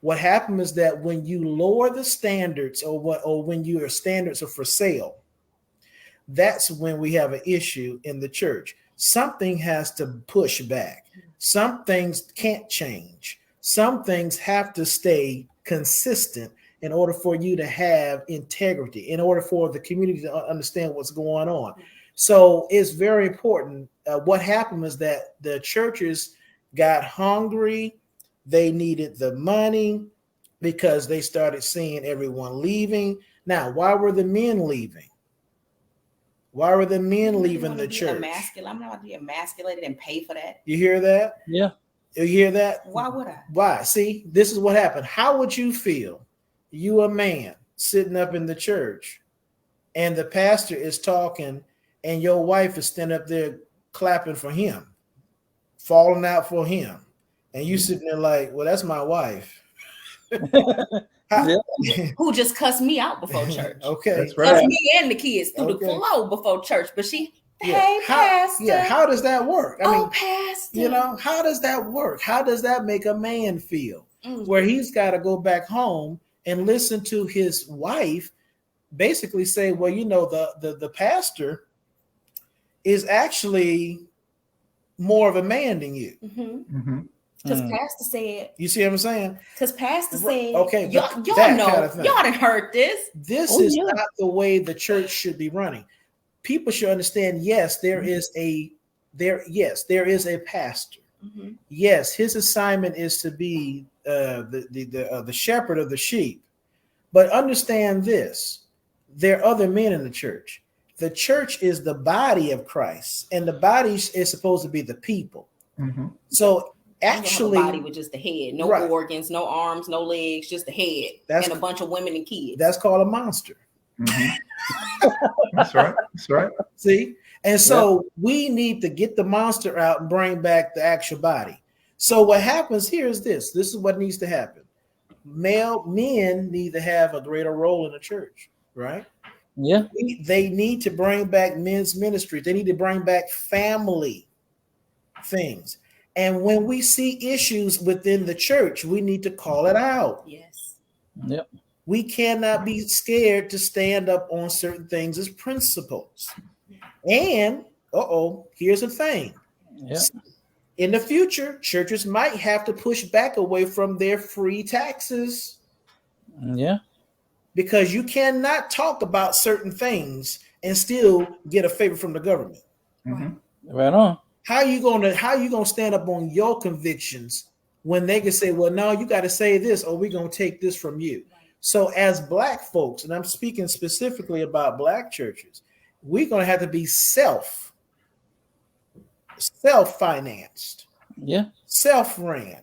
What happened is that when you lower the standards, or when your standards are for sale, that's when we have an issue in the church. Something has to push back. Some things can't change. Some things have to stay consistent in order for you to have integrity, in order for the community to understand what's going on. So it's very important. What happened was that the churches got hungry. They needed the money because they started seeing everyone leaving. Now, why were the men leaving? Why were the men leaving the church? I'm not going to be emasculated and pay for that. You hear that? Yeah. You hear that? Why would I? Why? See, this is what happened. How would you feel? You a man sitting up in the church and the pastor is talking and your wife is standing up there clapping for him, falling out for him. And you sitting there like, well, that's my wife. Who just cussed me out before church. Okay. That's right. Cussed me and the kids through the floor before church. But hey, pastor. How does that work? I mean, pastor. How does that work? How does that make a man feel? Where he's got to go back home and listen to his wife basically say, well, the pastor is actually more of a man than you. Because Pastor said. You see what I'm saying? Because Pastor said. Okay, y'all know. Kind of y'all done heard this. This is not the way the church should be running. People should understand. Yes, there is a pastor. Mm-hmm. Yes, his assignment is to be the shepherd of the sheep. But understand this: there are other men in the church. The church is the body of Christ, and the body is supposed to be the people. Mm-hmm. So actually, a body with just the head, no organs, no arms, no legs, just the head, and a bunch of women and kids. That's called a monster. Mm-hmm. That's right. That's right. See, and so we need to get the monster out and bring back the actual body. So what happens here is this. This is what needs to happen. Men need to have a greater role in the church, right? Yeah. They need to bring back men's ministry. They need to bring back family things. And when we see issues within the church, we need to call it out. Yes. Yep. We cannot be scared to stand up on certain things as principles. And, here's the thing. Yep. In the future, churches might have to push back away from their free taxes. Yeah. Because you cannot talk about certain things and still get a favor from the government. Mm-hmm. Right on. How you gonna stand up on your convictions when they can say, well, no, you got to say this, or we're gonna take this from you. So as Black folks, and I'm speaking specifically about Black churches, we're gonna have to be self-financed, self-ran,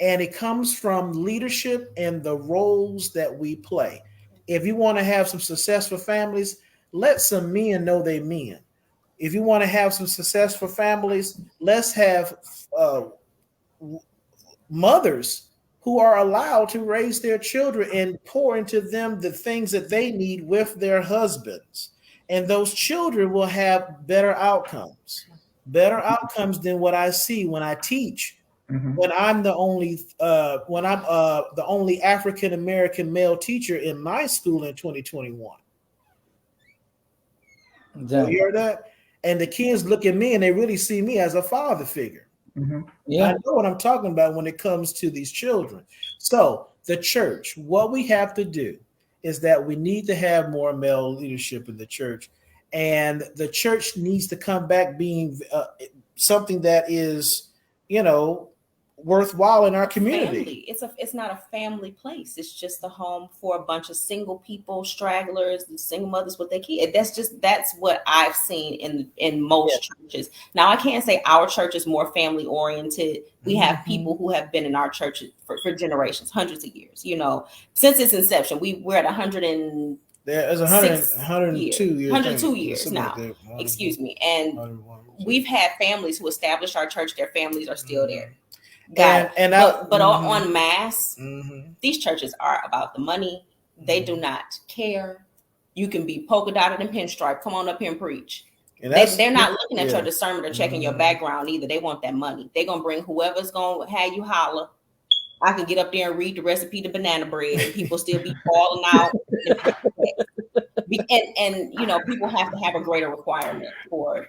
and it comes from leadership and the roles that we play. If you want to have some successful families, let some men know they men. If you want to have some successful families, let's have mothers who are allowed to raise their children and pour into them the things that they need with their husbands. And those children will have better outcomes than what I see when I teach. Mm-hmm. When I'm the only African American male teacher in my school in 2021. Exactly. You hear that? And the kids look at me and they really see me as a father figure. Mm-hmm. Yeah, I know what I'm talking about when it comes to these children. So the church, what we have to do is that we need to have more male leadership in the church, and the church needs to come back being something that is, worthwhile in our community. It's not a family place. It's just a home for a bunch of single people, stragglers, single mothers with their kids. That's what I've seen in most churches. Now I can't say our church is more family oriented. We have people who have been in our church for generations, hundreds of years. Since its inception, we're at 102 years now. Excuse me, and we've had families who established our church. Their families are still there. On mass, these churches are about the money. They do not care. You can be polka dotted and pinstripe. Come on up here and preach. They're not looking at your discernment or checking your background either. They want that money. They're gonna bring whoever's gonna have you holler. I can get up there and read the recipe to banana bread, and people still be falling out. And people have to have a greater requirement for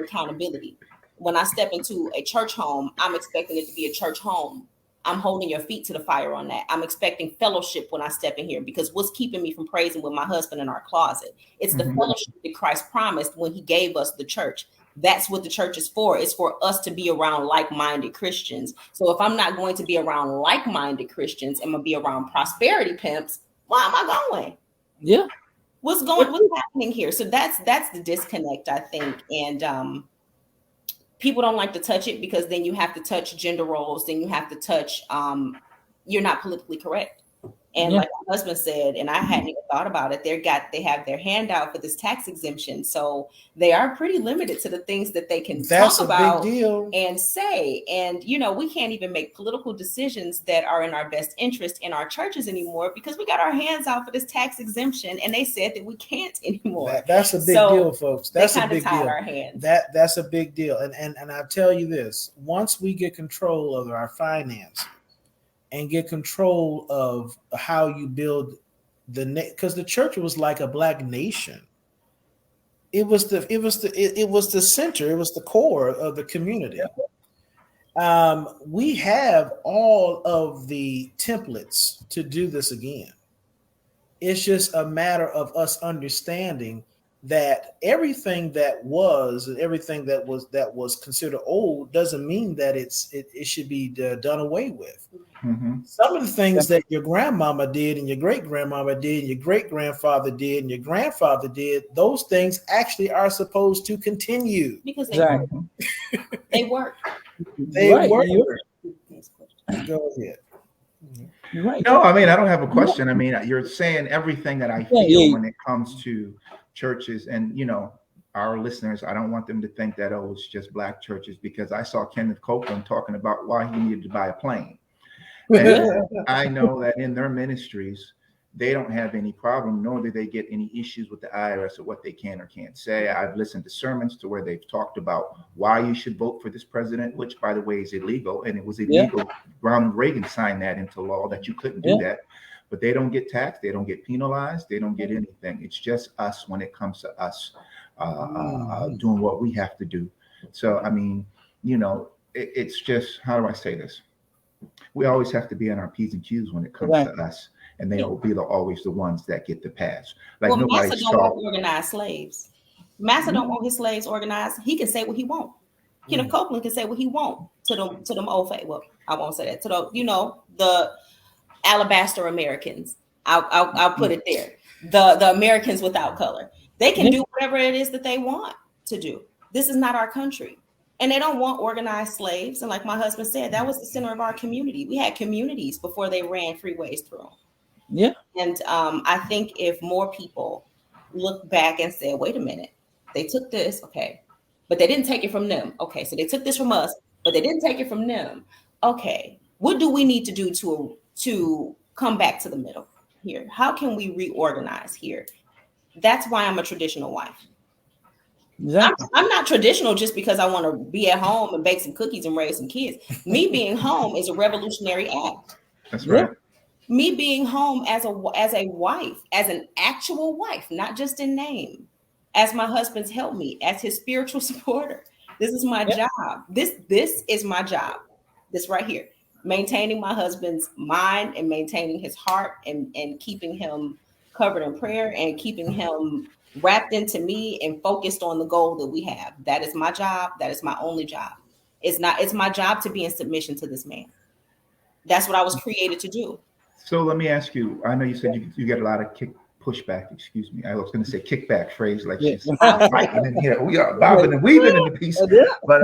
accountability. When I step into a church home, I'm expecting it to be a church home. I'm holding your feet to the fire on that. I'm expecting fellowship when I step in here, because what's keeping me from praising with my husband in our closet? It's the fellowship that Christ promised when he gave us the church. That's what the church is for. It's for us to be around like-minded Christians. So if I'm not going to be around like-minded Christians, I'm going to be around prosperity pimps, why am I going? Yeah. What's happening here? So that's the disconnect, I think. And people don't like to touch it, because then you have to touch gender roles. Then you have to touch, you're not politically correct. And like my husband said, and I hadn't even thought about it, they have their hand out for this tax exemption. So they are pretty limited to the things that they can talk about and say. And, we can't even make political decisions that are in our best interest in our churches anymore, because we got our hands out for this tax exemption, and they said that we can't anymore. That's a big deal, folks. That's a big deal. Our hands. That's a big deal. And I'll tell you this, once we get control of our finances, and get control of how you build because the church was like a Black nation. It was the center. It was the core of the community. We have all of the templates to do this again. It's just a matter of us understanding that everything that was and everything that was considered old doesn't mean that it should be done away with. Mm-hmm. Some of the things that your grandmama did and your great grandmama did and your great grandfather did and your grandfather did, those things actually are supposed to continue because they Exactly. work. They work. They Right, work. you're Go ahead. You're right. No, I mean, I don't have a question. I mean, you're saying everything that I feel yeah. when it comes to churches, and our listeners, I don't want them to think that, oh, it's just black churches, because I saw Kenneth Copeland talking about why he needed to buy a plane. And I know that in their ministries, they don't have any problem, nor do they get any issues with the IRS or what they can or can't say. I've listened to sermons to where they've talked about why you should vote for this president, which, by the way, is illegal. And it was illegal. Ronald Reagan signed that into law that you couldn't do that. But they don't get taxed. They don't get penalized. They don't get anything. It's just us when it comes to us doing what we have to do. So, I mean, it's just, how do I say this? We always have to be on our P's and Q's when it comes to us. And they will be always the ones that get the pass. Like, well, nobody Massa don't want organized slaves. Massa don't want his slaves organized. He can say what he want. Kenneth Copeland can say what he want to them old faith. Well, I won't say that to the alabaster Americans. I'll put it there. The Americans without color. They can do whatever it is that they want to do. This is not our country. And they don't want organized slaves. And like my husband said, that was the center of our community. We had communities before they ran freeways through them. Yeah. And I think if more people look back and say, wait a minute, they took this, okay, but they didn't take it from them. Okay, so they took this from us, but they didn't take it from them. Okay, what do we need to do to come back to the middle here? How can we reorganize here? That's why I'm a traditional wife. Exactly. I'm not traditional just because I want to be at home and bake some cookies and raise some kids. Me being home is a revolutionary act. That's right. Me being home as a wife, as an actual wife, not just in name, as my husband's helped me, as his spiritual supporter. This is my job. This is my job. This right here. Maintaining my husband's mind and maintaining his heart and keeping him covered in prayer and keeping him wrapped into me and focused on the goal that we have. That is my job. That is my only job. It's my job to be in submission to this man. That's what I was created to do. So let me ask you, I know you said you get a lot of pushback, excuse me. I was going to say kickback phrase, like she's fighting in here. We are bobbing and weaving in the piece. But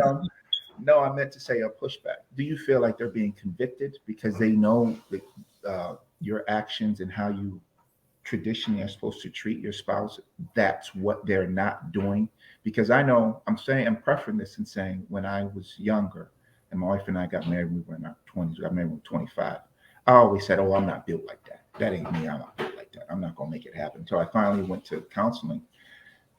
no, I meant to say a pushback. Do you feel like they're being convicted because they know that your actions and how you traditionally are supposed to treat your spouse, that's what they're not doing? Because I know, I'm preferring this and saying, when I was younger and my wife and I got married, we were in our 20s, we got married when we were 25. I always said, oh, I'm not built like that. That ain't me. I'm not built like that. I'm not going to make it happen. Until I finally went to counseling.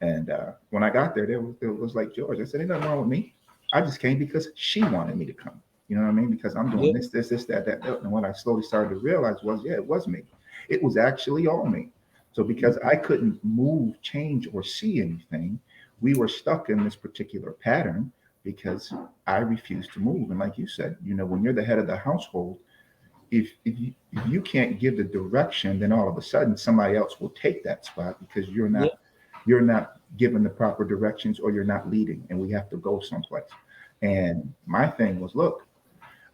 And when I got there, it was like George. I said, ain't nothing wrong with me. I just came because she wanted me to come. You know what I mean? Because I'm doing this, that. And what I slowly started to realize was, it was me. It was actually all me. So because I couldn't move, change, or see anything, we were stuck in this particular pattern because I refused to move. And like you said, when you're the head of the household, if you can't give the direction, then all of a sudden somebody else will take that spot because you're not given the proper directions or you're not leading, and we have to go someplace. And my thing was, look,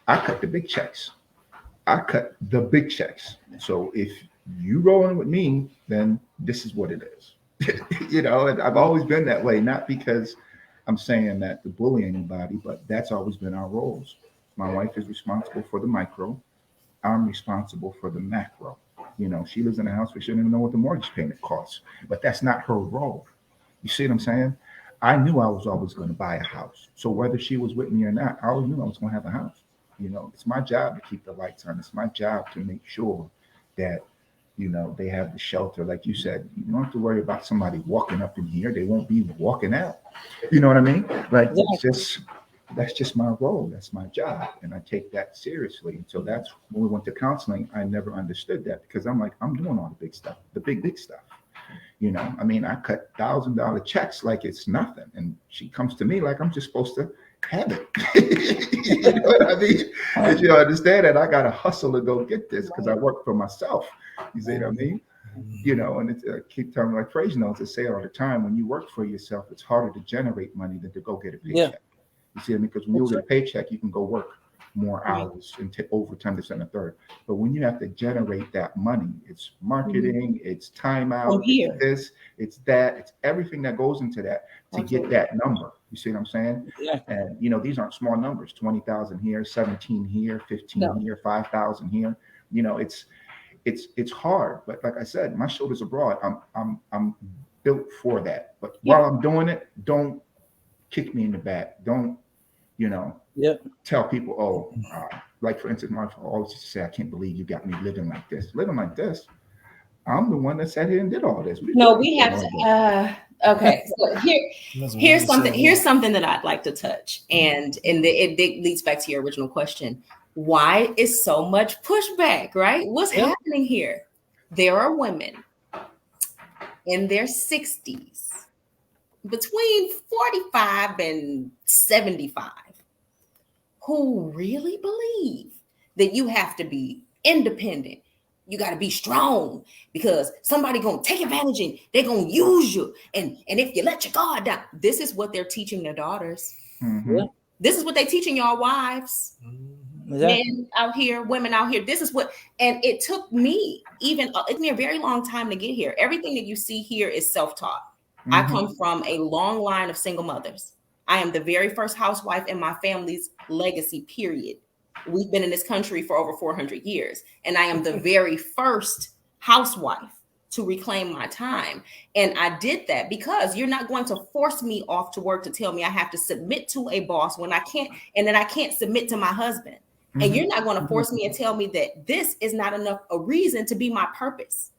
I cut the big checks. So if you rolling with me, then this is what it is. And I've always been that way, not because I'm saying that to bully anybody, but that's always been our roles. My wife is responsible for the micro. I'm responsible for the macro. She lives in a house where she doesn't even know what the mortgage payment costs, but that's not her role. You see what I'm saying? I knew I was always going to buy a house. So whether she was with me or not, I always knew I was going to have a house. It's my job to keep the lights on. It's my job to make sure that, they have the shelter. Like you said, you don't have to worry about somebody walking up in here. They won't be walking out. You know what I mean? Like, that's just my role. That's my job. And I take that seriously. And so that's when we went to counseling. I never understood that because I'm like, I'm doing all the big stuff, the big stuff. I cut $1,000 checks like it's nothing. And she comes to me like I'm just supposed to have it. You know what I mean? And you understand that I got to hustle to go get this because I work for myself. You see what I mean? You know, and I keep telling my phrase notes to say all the time, when you work for yourself, it's harder to generate money than to go get a paycheck. Yeah. You see what I mean? Because when you get a paycheck, you can go work more hours and take over 10% a third. But when you have to generate that money, it's marketing, it's time out, it's this, it's that, it's everything that goes into that to get that number. You see what I'm saying? Yeah. And you know, these aren't small numbers, 20,000 here, 17 here, 15 here, 5,000 here. You know, it's hard, but like I said, my shoulders are broad. I'm built for that. But while I'm doing it, don't kick me in the back. Don't, you know, tell people, like for instance, my father always used to say, I can't believe you got me living like this. Living like this. I'm the one that sat here and did all this. No, we have to. Okay, so here's something that I'd like to touch, and it leads back to your original question. Why is so much pushback, right? What's happening here? There are women in their 60s, between 45 and 75, who really believe that you have to be independent. You got to be strong because somebody going to take advantage and they're going to use you. And if you let your guard down, this is what they're teaching their daughters. Mm-hmm. This is what they're teaching y'all wives. Men out here, women out here. This is what, and it took me a very long time to get here. Everything that you see here is self-taught. I come from a long line of single mothers. I am the very first housewife in my family's legacy, period. We've been in this country for over 400 years, and I am the very first housewife to reclaim my time. And I did that because you're not going to force me off to work to tell me I have to submit to a boss when I can't, and then I can't submit to my husband. And you're not going to force me and tell me that this is not enough a reason to be my purpose.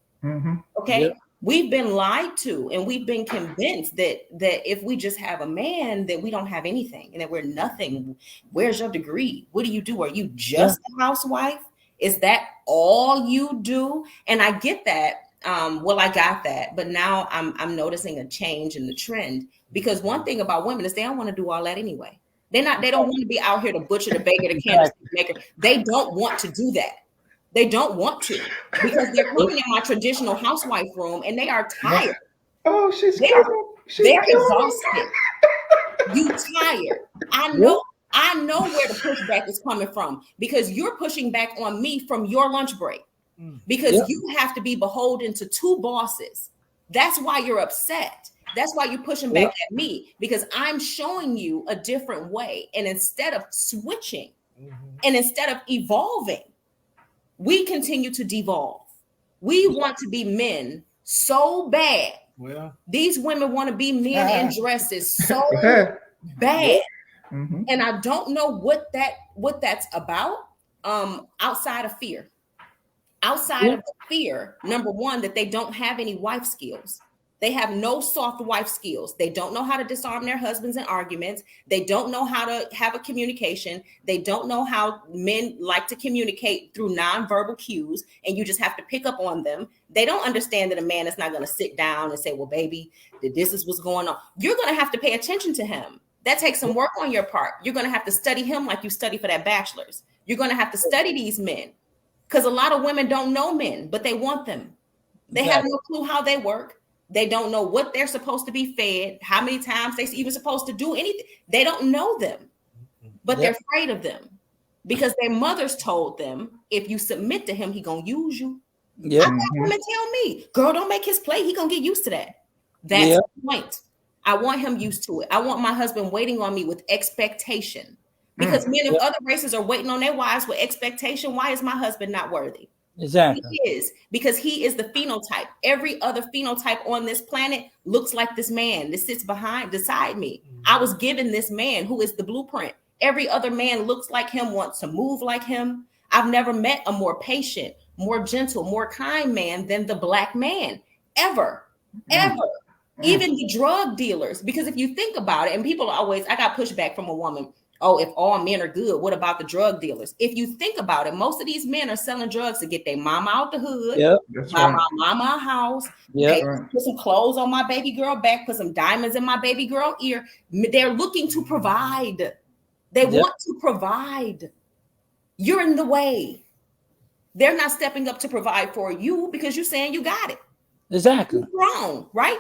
Okay. We've been lied to, and we've been convinced that if we just have a man, that we don't have anything and that we're nothing. Where's your degree? What do you do? Are you just a housewife? Is that all you do? And I get that. Well, I got that, but now I'm noticing a change in the trend, because one thing about women is they don't want to do all that anyway. They don't want to be out here to butcher, the baker, the candlestick maker. They don't want to do that. They don't want to, because they're coming in my traditional housewife room and they are tired. Oh, they're exhausted. You tired. I know where the pushback is coming from, because you're pushing back on me from your lunch break, because you have to be beholden to two bosses. That's why you're upset. That's why you're pushing back at me, because I'm showing you a different way. And instead of switching and instead of evolving, we continue to devolve. We want to be men so bad. Well, these women want to be men in dresses so bad. And I don't know what that's about. Outside of fear. Outside of the fear, number one, that they don't have any wife skills. They have no soft wife skills. They don't know how to disarm their husbands in arguments. They don't know how to have a communication. They don't know how men like to communicate through nonverbal cues, and you just have to pick up on them. They don't understand that a man is not going to sit down and say, well, baby, this is what's going on. You're going to have to pay attention to him. That takes some work on your part. You're going to have to study him like you study for that bachelor's. You're going to have to study these men, because a lot of women don't know men, but they want them. They have no clue how they work. They don't know what they're supposed to be fed, how many times they're even supposed to do anything. They don't know them, but they're afraid of them because their mothers told them, if you submit to him, he gonna use you. I got women tell me, girl, don't make his plate. He gonna get used to that. That's the point. I want him used to it. I want my husband waiting on me with expectation, because men of other races are waiting on their wives with expectation. Why is my husband not worthy? Exactly. He is, because he is the phenotype. Every other phenotype on this planet looks like this man that sits beside me. I was given this man who is the blueprint. Every other man looks like him, wants to move like him. I've never met a more patient, more gentle, more kind man than the Black man, ever. Even the drug dealers, because if you think about it, and people always, I got pushback from a woman. Oh, if all men are good, what about the drug dealers? If you think about it, most of these men are selling drugs to get their mama out the hood, buy my mama a house, put some clothes on my baby girl back, put some diamonds in my baby girl ear. They're looking to provide. They want to provide. You're in the way. They're not stepping up to provide for you because you're saying you got it. Exactly. You're wrong, right?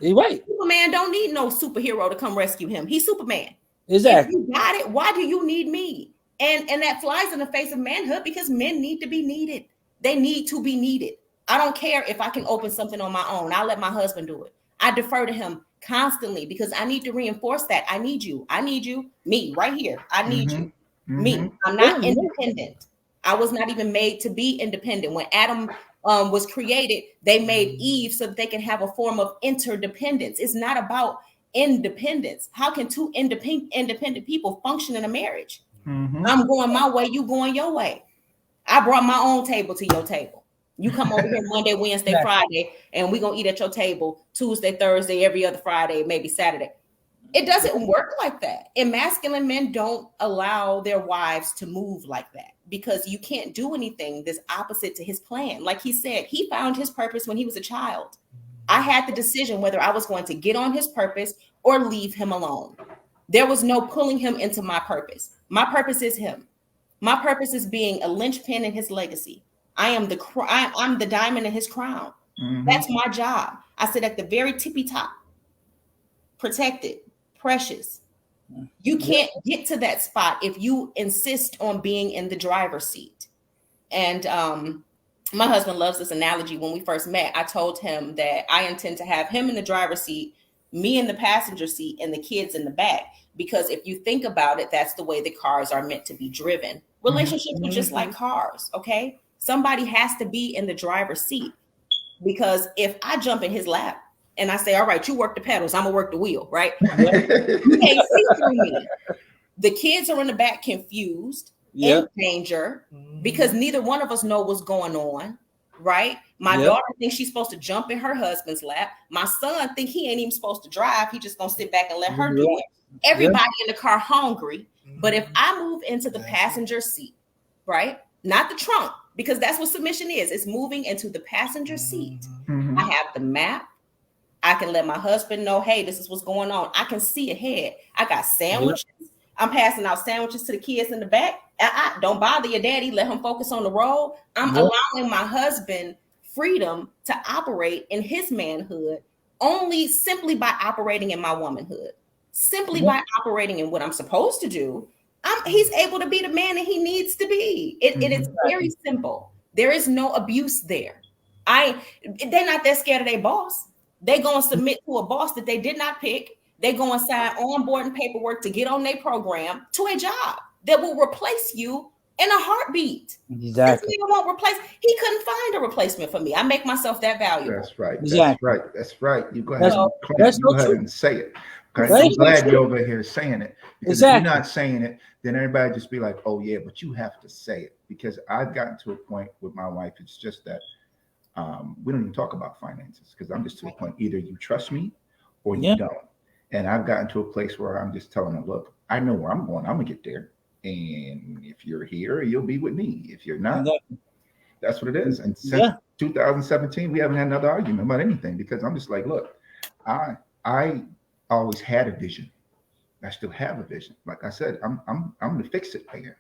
You're right. Superman don't need no superhero to come rescue him. He's Superman. Exactly. If you got it, why do you need me? And that flies in the face of manhood because men need to be needed. They need to be needed. I don't care if I can open something on my own. I'll let my husband do it. I defer to him constantly because I need to reinforce that. I need you. I need you. Me right here. I need you. Me. I'm not independent. I was not even made to be independent. When Adam was created, they made Eve so that they can have a form of interdependence. It's not about independence. How can two independent people function in a marriage? I'm going my way, you going your way. I brought my own table to your table. You come over here Monday, Wednesday, Friday, and we're going to eat at your table Tuesday, Thursday, every other Friday, maybe Saturday. It doesn't work like that. And masculine men don't allow their wives to move like that because you can't do anything that's opposite to his plan. Like he said, he found his purpose when he was a child. I had the decision whether I was going to get on his purpose or leave him alone. There was no pulling him into my purpose. My purpose is him. My purpose is being a linchpin in his legacy. I'm the diamond in his crown. That's my job. I sit at the very tippy top, protected, precious. You can't get to that spot if you insist on being in the driver's seat. And my husband loves this analogy. When we first met, I told him that I intend to have him in the driver's seat, me in the passenger seat, and the kids in the back. Because if you think about it, that's the way the cars are meant to be driven. Relationships are just like cars, okay? Somebody has to be in the driver's seat. Because if I jump in his lap and I say, all right, you work the pedals, I'm gonna work the wheel, right? You can't see through me. The kids are in the back confused, in danger, because neither one of us know what's going on, right? My daughter thinks she's supposed to jump in her husband's lap. My son thinks he ain't even supposed to drive. He just gonna sit back and let her do it. Everybody in the car hungry. But if I move into the passenger seat, right? Not the trunk, because that's what submission is. It's moving into the passenger seat. I have the map. I can let my husband know, hey, this is what's going on. I can see ahead. I got sandwiches. I'm passing out sandwiches to the kids in the back. Don't bother your daddy. Let him focus on the road. I'm allowing my husband freedom to operate in his manhood only simply by operating in my womanhood. Simply by operating in what I'm supposed to do, he's able to be the man that he needs to be. It is very simple. There is no abuse there. They're not that scared of their boss. They go and submit to a boss that they did not pick. They go and sign onboarding paperwork to get on their program to a job that will replace you in a heartbeat. Exactly. This nigga won't replace. He couldn't find a replacement for me. I make myself that valuable. That's right. Exactly. That's right. You go ahead, and say it. Okay? I'm glad you're over here saying it. Because if you're not saying it, then everybody just be like, oh yeah, but you have to say it. Because I've gotten to a point with my wife, it's just that we don't even talk about finances because I'm just to a point, either you trust me or you don't. And I've gotten to a place where I'm just telling them, look, I know where I'm going. I'm gonna get there. And if you're here, you'll be with me. If you're not, that's what it is. And since 2017, we haven't had another argument about anything because I'm just like, look, I always had a vision. I still have a vision. Like I said, I'm the fix-it player.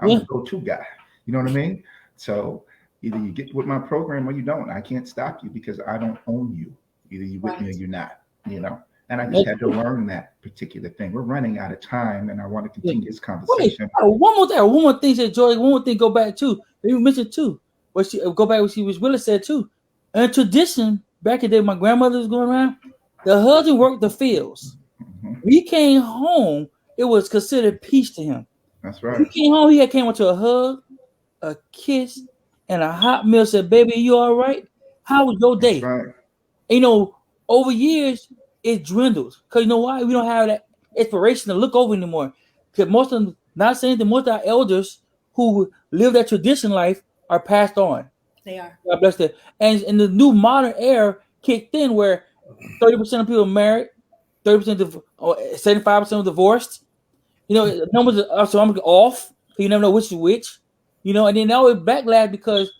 I'm the go-to guy. You know what I mean? So either you get with my program or you don't. I can't stop you because I don't own you. Either you with me or you're not. You know. And I just had to learn that particular thing. We're running out of time, and I want to continue this conversation. One more thing, said Joy. One more thing, go back to you mentioned too. What she go back? What she was Willis said too. And tradition back in the day, my grandmother was going around. The husband worked the fields. When he came home, it was considered peace to him. That's right. When he came home, he came into a hug, a kiss, and a hot meal. Said, "Baby, you all right? How was your day?" That's right. And, you know, over years it dwindles because you know why? We don't have that inspiration to look over anymore. Because most of them, not saying that most of our elders who live that tradition life are passed on. They are. God bless them. And in the new modern era kicked in where 30% of people are married, 30% or 75% are divorced. You know, numbers are so I'm off. You never know which is which. You know, and then they always backlash because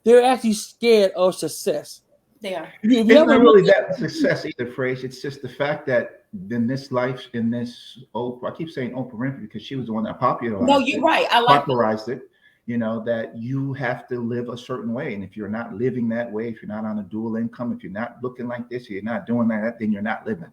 they're actually scared of success. They are. If you It's ever not look really at- that success either, phrase. It's just the fact that in this life, in this Oprah, I keep saying Oprah Winfrey because she was the one that popularized No, you're it, right. I like popularized it. You know, that you have to live a certain way. And if you're not living that way, if you're not on a dual income, if you're not looking like this, you're not doing that, then you're not living.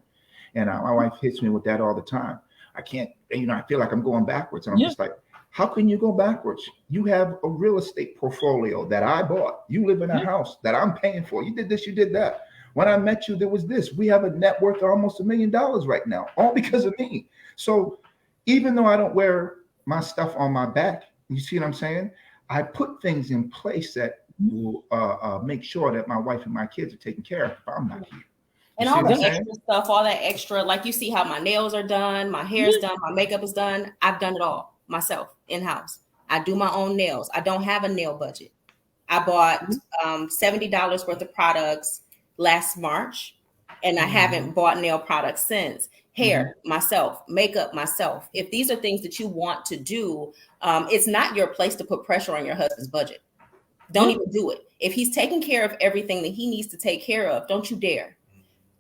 And my wife hits me with that all the time. I can't, you know, I feel like I'm going backwards. And I'm Yeah. just like, how can you go backwards? You have a real estate portfolio that I bought. You live in a house that I'm paying for. You did this, you did that. When I met you, there was this. We have a net worth of almost $1 million right now, all because of me. So even though I don't wear my stuff on my back, you see what I'm saying? I put things in place that will make sure that my wife and my kids are taken care of if I'm not here. And all the extra stuff, all that extra, like you see how my nails are done, my hair is done, my makeup is done. I've done it all myself in-house. I do my own nails. I don't have a nail budget. I bought $70 worth of products last March, and I haven't bought nail products since. Hair, myself, makeup, myself. If these are things that you want to do, it's not your place to put pressure on your husband's budget. Don't even do it. If he's taking care of everything that he needs to take care of, don't you dare.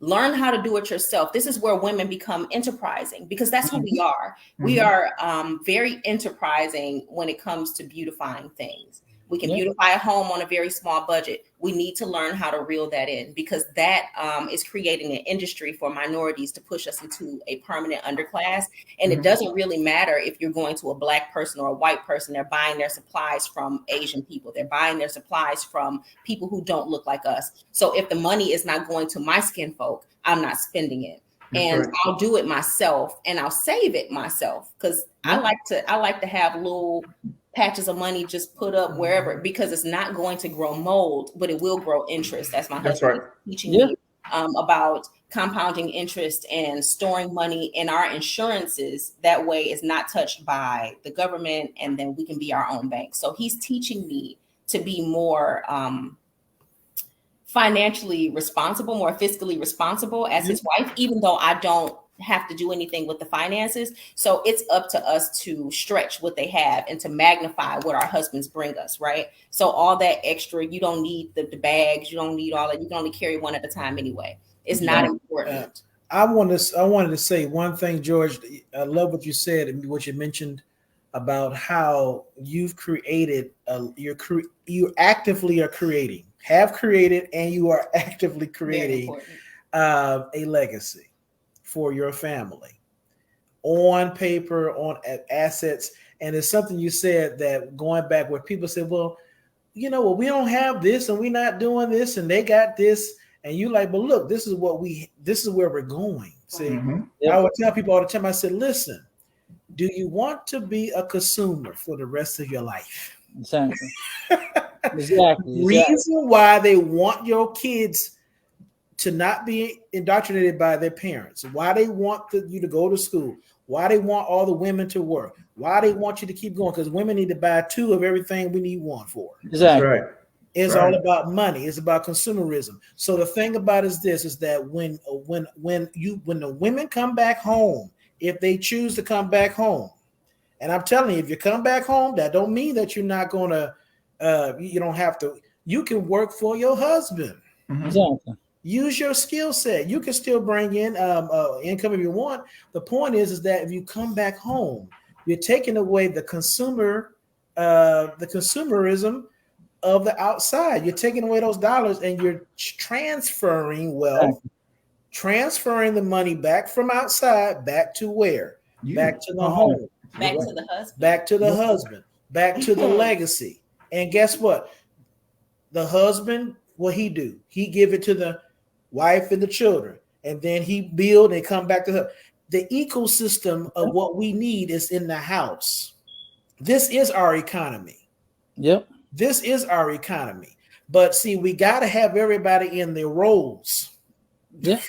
Learn how to do it yourself. This is where women become enterprising because that's who we are. We are very enterprising when it comes to beautifying things. We can beautify a home on a very small budget. We need to learn how to reel that in because that is creating an industry for minorities to push us into a permanent underclass. And it doesn't really matter if you're going to a Black person or a white person. They're buying their supplies from Asian people. They're buying their supplies from people who don't look like us. So if the money is not going to my skin folk, I'm not spending it. And I'll do it myself and I'll save it myself because I like to have little patches of money just put up wherever because it's not going to grow mold, but it will grow interest. That's my husband is teaching me about compounding interest and storing money in our insurances. That way it's not touched by the government and then we can be our own bank. So he's teaching me to be more financially responsible, more fiscally responsible as his wife, even though I don't have to do anything with the finances. So it's up to us to stretch what they have and to magnify what our husbands bring us, right? So all that extra, you don't need the bags, you don't need all that. You can only carry one at a time anyway. It's not important. I wanted to say one thing, George. I love what you said and what you mentioned about how you've created, you actively are creating, have created, and you are actively creating a legacy for your family on paper, on assets. And it's something you said that going back where people said, well, you know, well, we don't have this and we're not doing this and they got this. And you like, but look, this is where we're going. See, I would tell people all the time, I said, listen, do you want to be a consumer for the rest of your life? Exactly. Reason why they want your kids to not be indoctrinated by their parents, why they want you to go to school, why they want all the women to work, why they want you to keep going, because women need to buy 2 of everything we need 1 for. Exactly. Right. It's all about money. It's about consumerism. So the thing about is that when the women come back home, if they choose to come back home, and I'm telling you, if you come back home, that don't mean that you're not going to, you don't have to, you can work for your husband. Exactly. Use your skill set. You can still bring in income if you want. The point is that if you come back home, you're taking away the consumerism of the outside. You're taking away those dollars and you're transferring wealth, transferring the money back from outside, back to where? Back to the home. Back to the husband. Back to the husband. Back to the legacy. And guess what? The husband, what he do? He give it to the wife and the children, and then he build and come back to her. The ecosystem of what we need is in the house. This is our economy. Yep. This is our economy. But see, we got to have everybody in their roles. Yeah.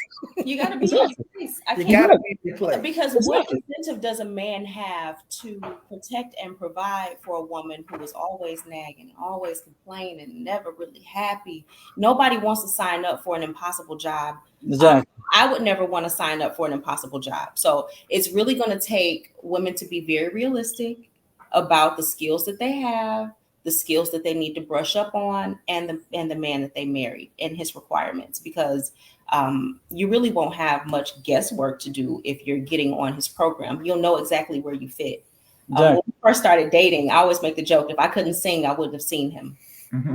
You got to be in your place. You got to be in your place. Because what incentive does a man have to protect and provide for a woman who is always nagging, always complaining, never really happy? Nobody wants to sign up for an impossible job. Exactly. I would never want to sign up for an impossible job. So it's really going to take women to be very realistic about the skills that they have, the skills that they need to brush up on, and the man that they married and his requirements, because you really won't have much guesswork to do if you're getting on his program. You'll know exactly where you fit. When we first started dating, I always make the joke, if I couldn't sing, I wouldn't have seen him.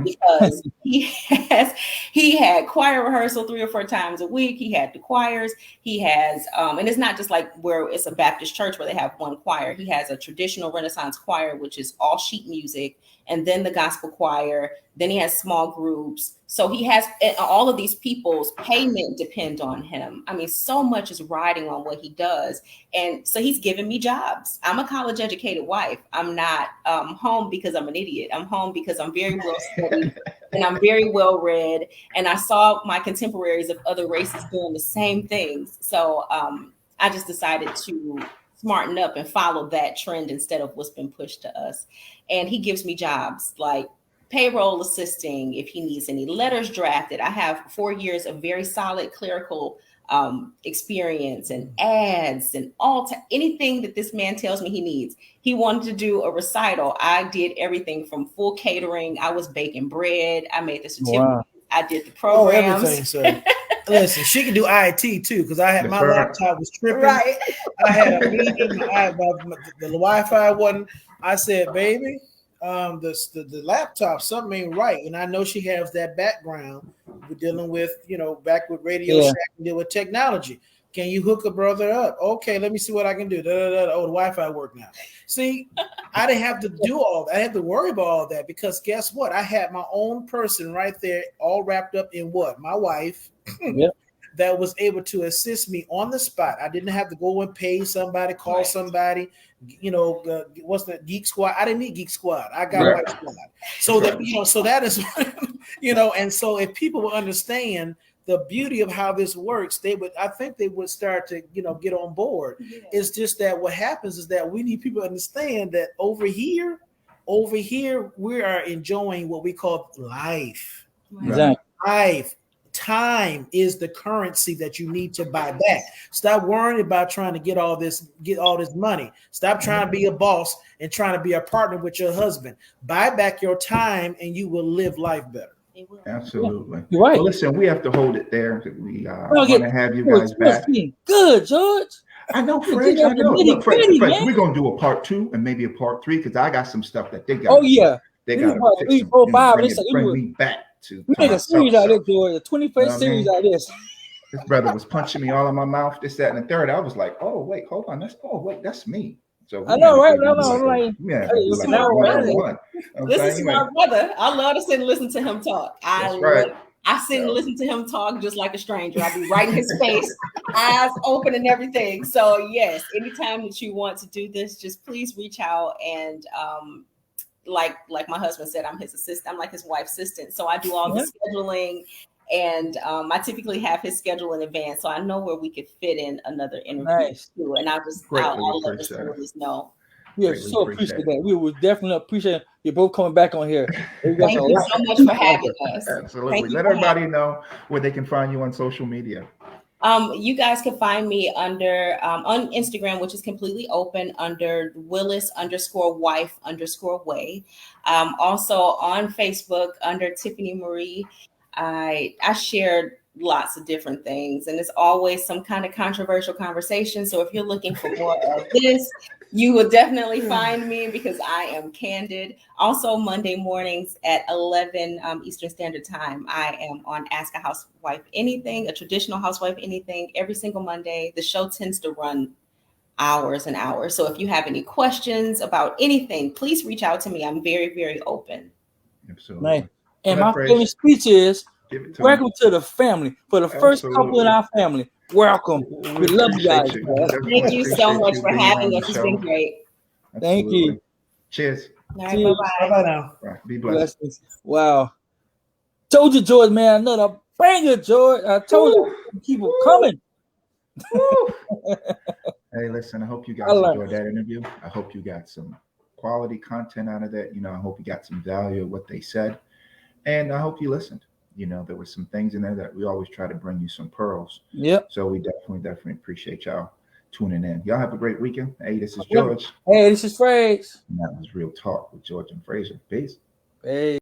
Because he had choir rehearsal 3 or 4 times a week. He had the choirs. He has, and it's not just like where it's a Baptist church where they have one choir. He has a traditional Renaissance choir, which is all sheet music, and then the gospel choir. Then he has small groups. So he has all of these people's payment depend on him. I mean, so much is riding on what he does. And so he's giving me jobs. I'm a college educated wife. I'm not home because I'm an idiot. I'm home because I'm very well studied and I'm very well read. And I saw my contemporaries of other races doing the same things. So I just decided to smarten up and follow that trend instead of what's been pushed to us. And he gives me jobs like payroll assisting, if he needs any letters drafted. I have 4 years of very solid clerical experience and ads and anything that this man tells me he needs. He wanted to do a recital. I did everything from full catering. I was baking bread. I made the certificate. Wow. I did the programs. Everything, so. Listen, she can do IT too, because I had my laptop was tripping. Right. I had a meeting. The Wi-Fi wasn't. I said, baby, the laptop, something ain't right. And I know she has that background. We're dealing with, back with Radio Shack and deal with technology. Can you hook a brother up? Okay, let me see what I can do. Oh, the Wi-Fi work now. See, I didn't have to do all that. I didn't have to worry about all that, because guess what? I had my own person right there, all wrapped up in what? My wife. Yep. That was able to assist me on the spot. I didn't have to go and pay somebody, call somebody, what's the Geek Squad? I didn't need Geek Squad. I got White Squad. So that, so that is, and so if people will understand the beauty of how this works, I think they would start to, get on board. Yeah. It's just that what happens is that we need people to understand that over here, we are enjoying what we call life. Exactly. Life. Time is the currency that you need to buy back. Stop worrying about trying to get all this money. Stop trying to be a boss and trying to be a partner with your husband. Buy back your time and you will live life better. Absolutely. You're right. Well, listen, we have to hold it there. We want to have you guys back. Good, George. I know, Fred. I know. Look, Fred, we're going to do a part 2 and maybe a part 3, because I got some stuff that they got. Oh, yeah. They got to bring me back. We make a series out of this, George. A 21st series out of this. This brother was punching me all in my mouth, this, that, and the third. I was like, oh, wait, hold on. That's me. So I know, right? This is my brother. I love to sit and listen to him talk. I sit and listen to him talk just like a stranger. I'll be right in his face, eyes open and everything. So yes, anytime that you want to do this, just please reach out. And like my husband said, I'm his assistant. I'm like his wife's assistant. So I do all the scheduling, and I typically have his schedule in advance. So I know where we could fit in another interview too. And I'll let us know. We so appreciate that. We would definitely appreciate you both coming back on here. Thank you so much for having us. Absolutely. Let everybody know where they can find you on social media. You guys can find me under on Instagram, which is completely open, under Willis_wife_way. Also on Facebook under Tiffany Marie. I shared lots of different things, and it's always some kind of controversial conversation. So if you're looking for more of this, you will definitely find me, because I am candid. Also, Monday mornings at 11 Eastern Standard Time, I am on Ask a Housewife Anything, a traditional housewife anything, every single Monday. The show tends to run hours and hours. So if you have any questions about anything, please reach out to me. I'm very, very open. Absolutely. Right. And my favorite speech is, welcome to the family. For the first couple in our family, welcome. We love you guys. Thank you so much for having us. It's been great. Thank you. Cheers. All right, bye-bye. Bye-bye now. Right, be blessed. Wow. Told you, George, man, another banger, George. I told you, keep them coming. Hey, listen, I hope you guys enjoyed that interview. I hope you got some quality content out of that. I hope you got some value of what they said. And I hope you listened. There were some things in there that we always try to bring you some pearls. Yep. So we definitely appreciate y'all tuning in. Y'all have a great weekend. Hey, this is George. Hey, this is Fraser. And that was Real Talk with George and Fraser. Peace. Hey.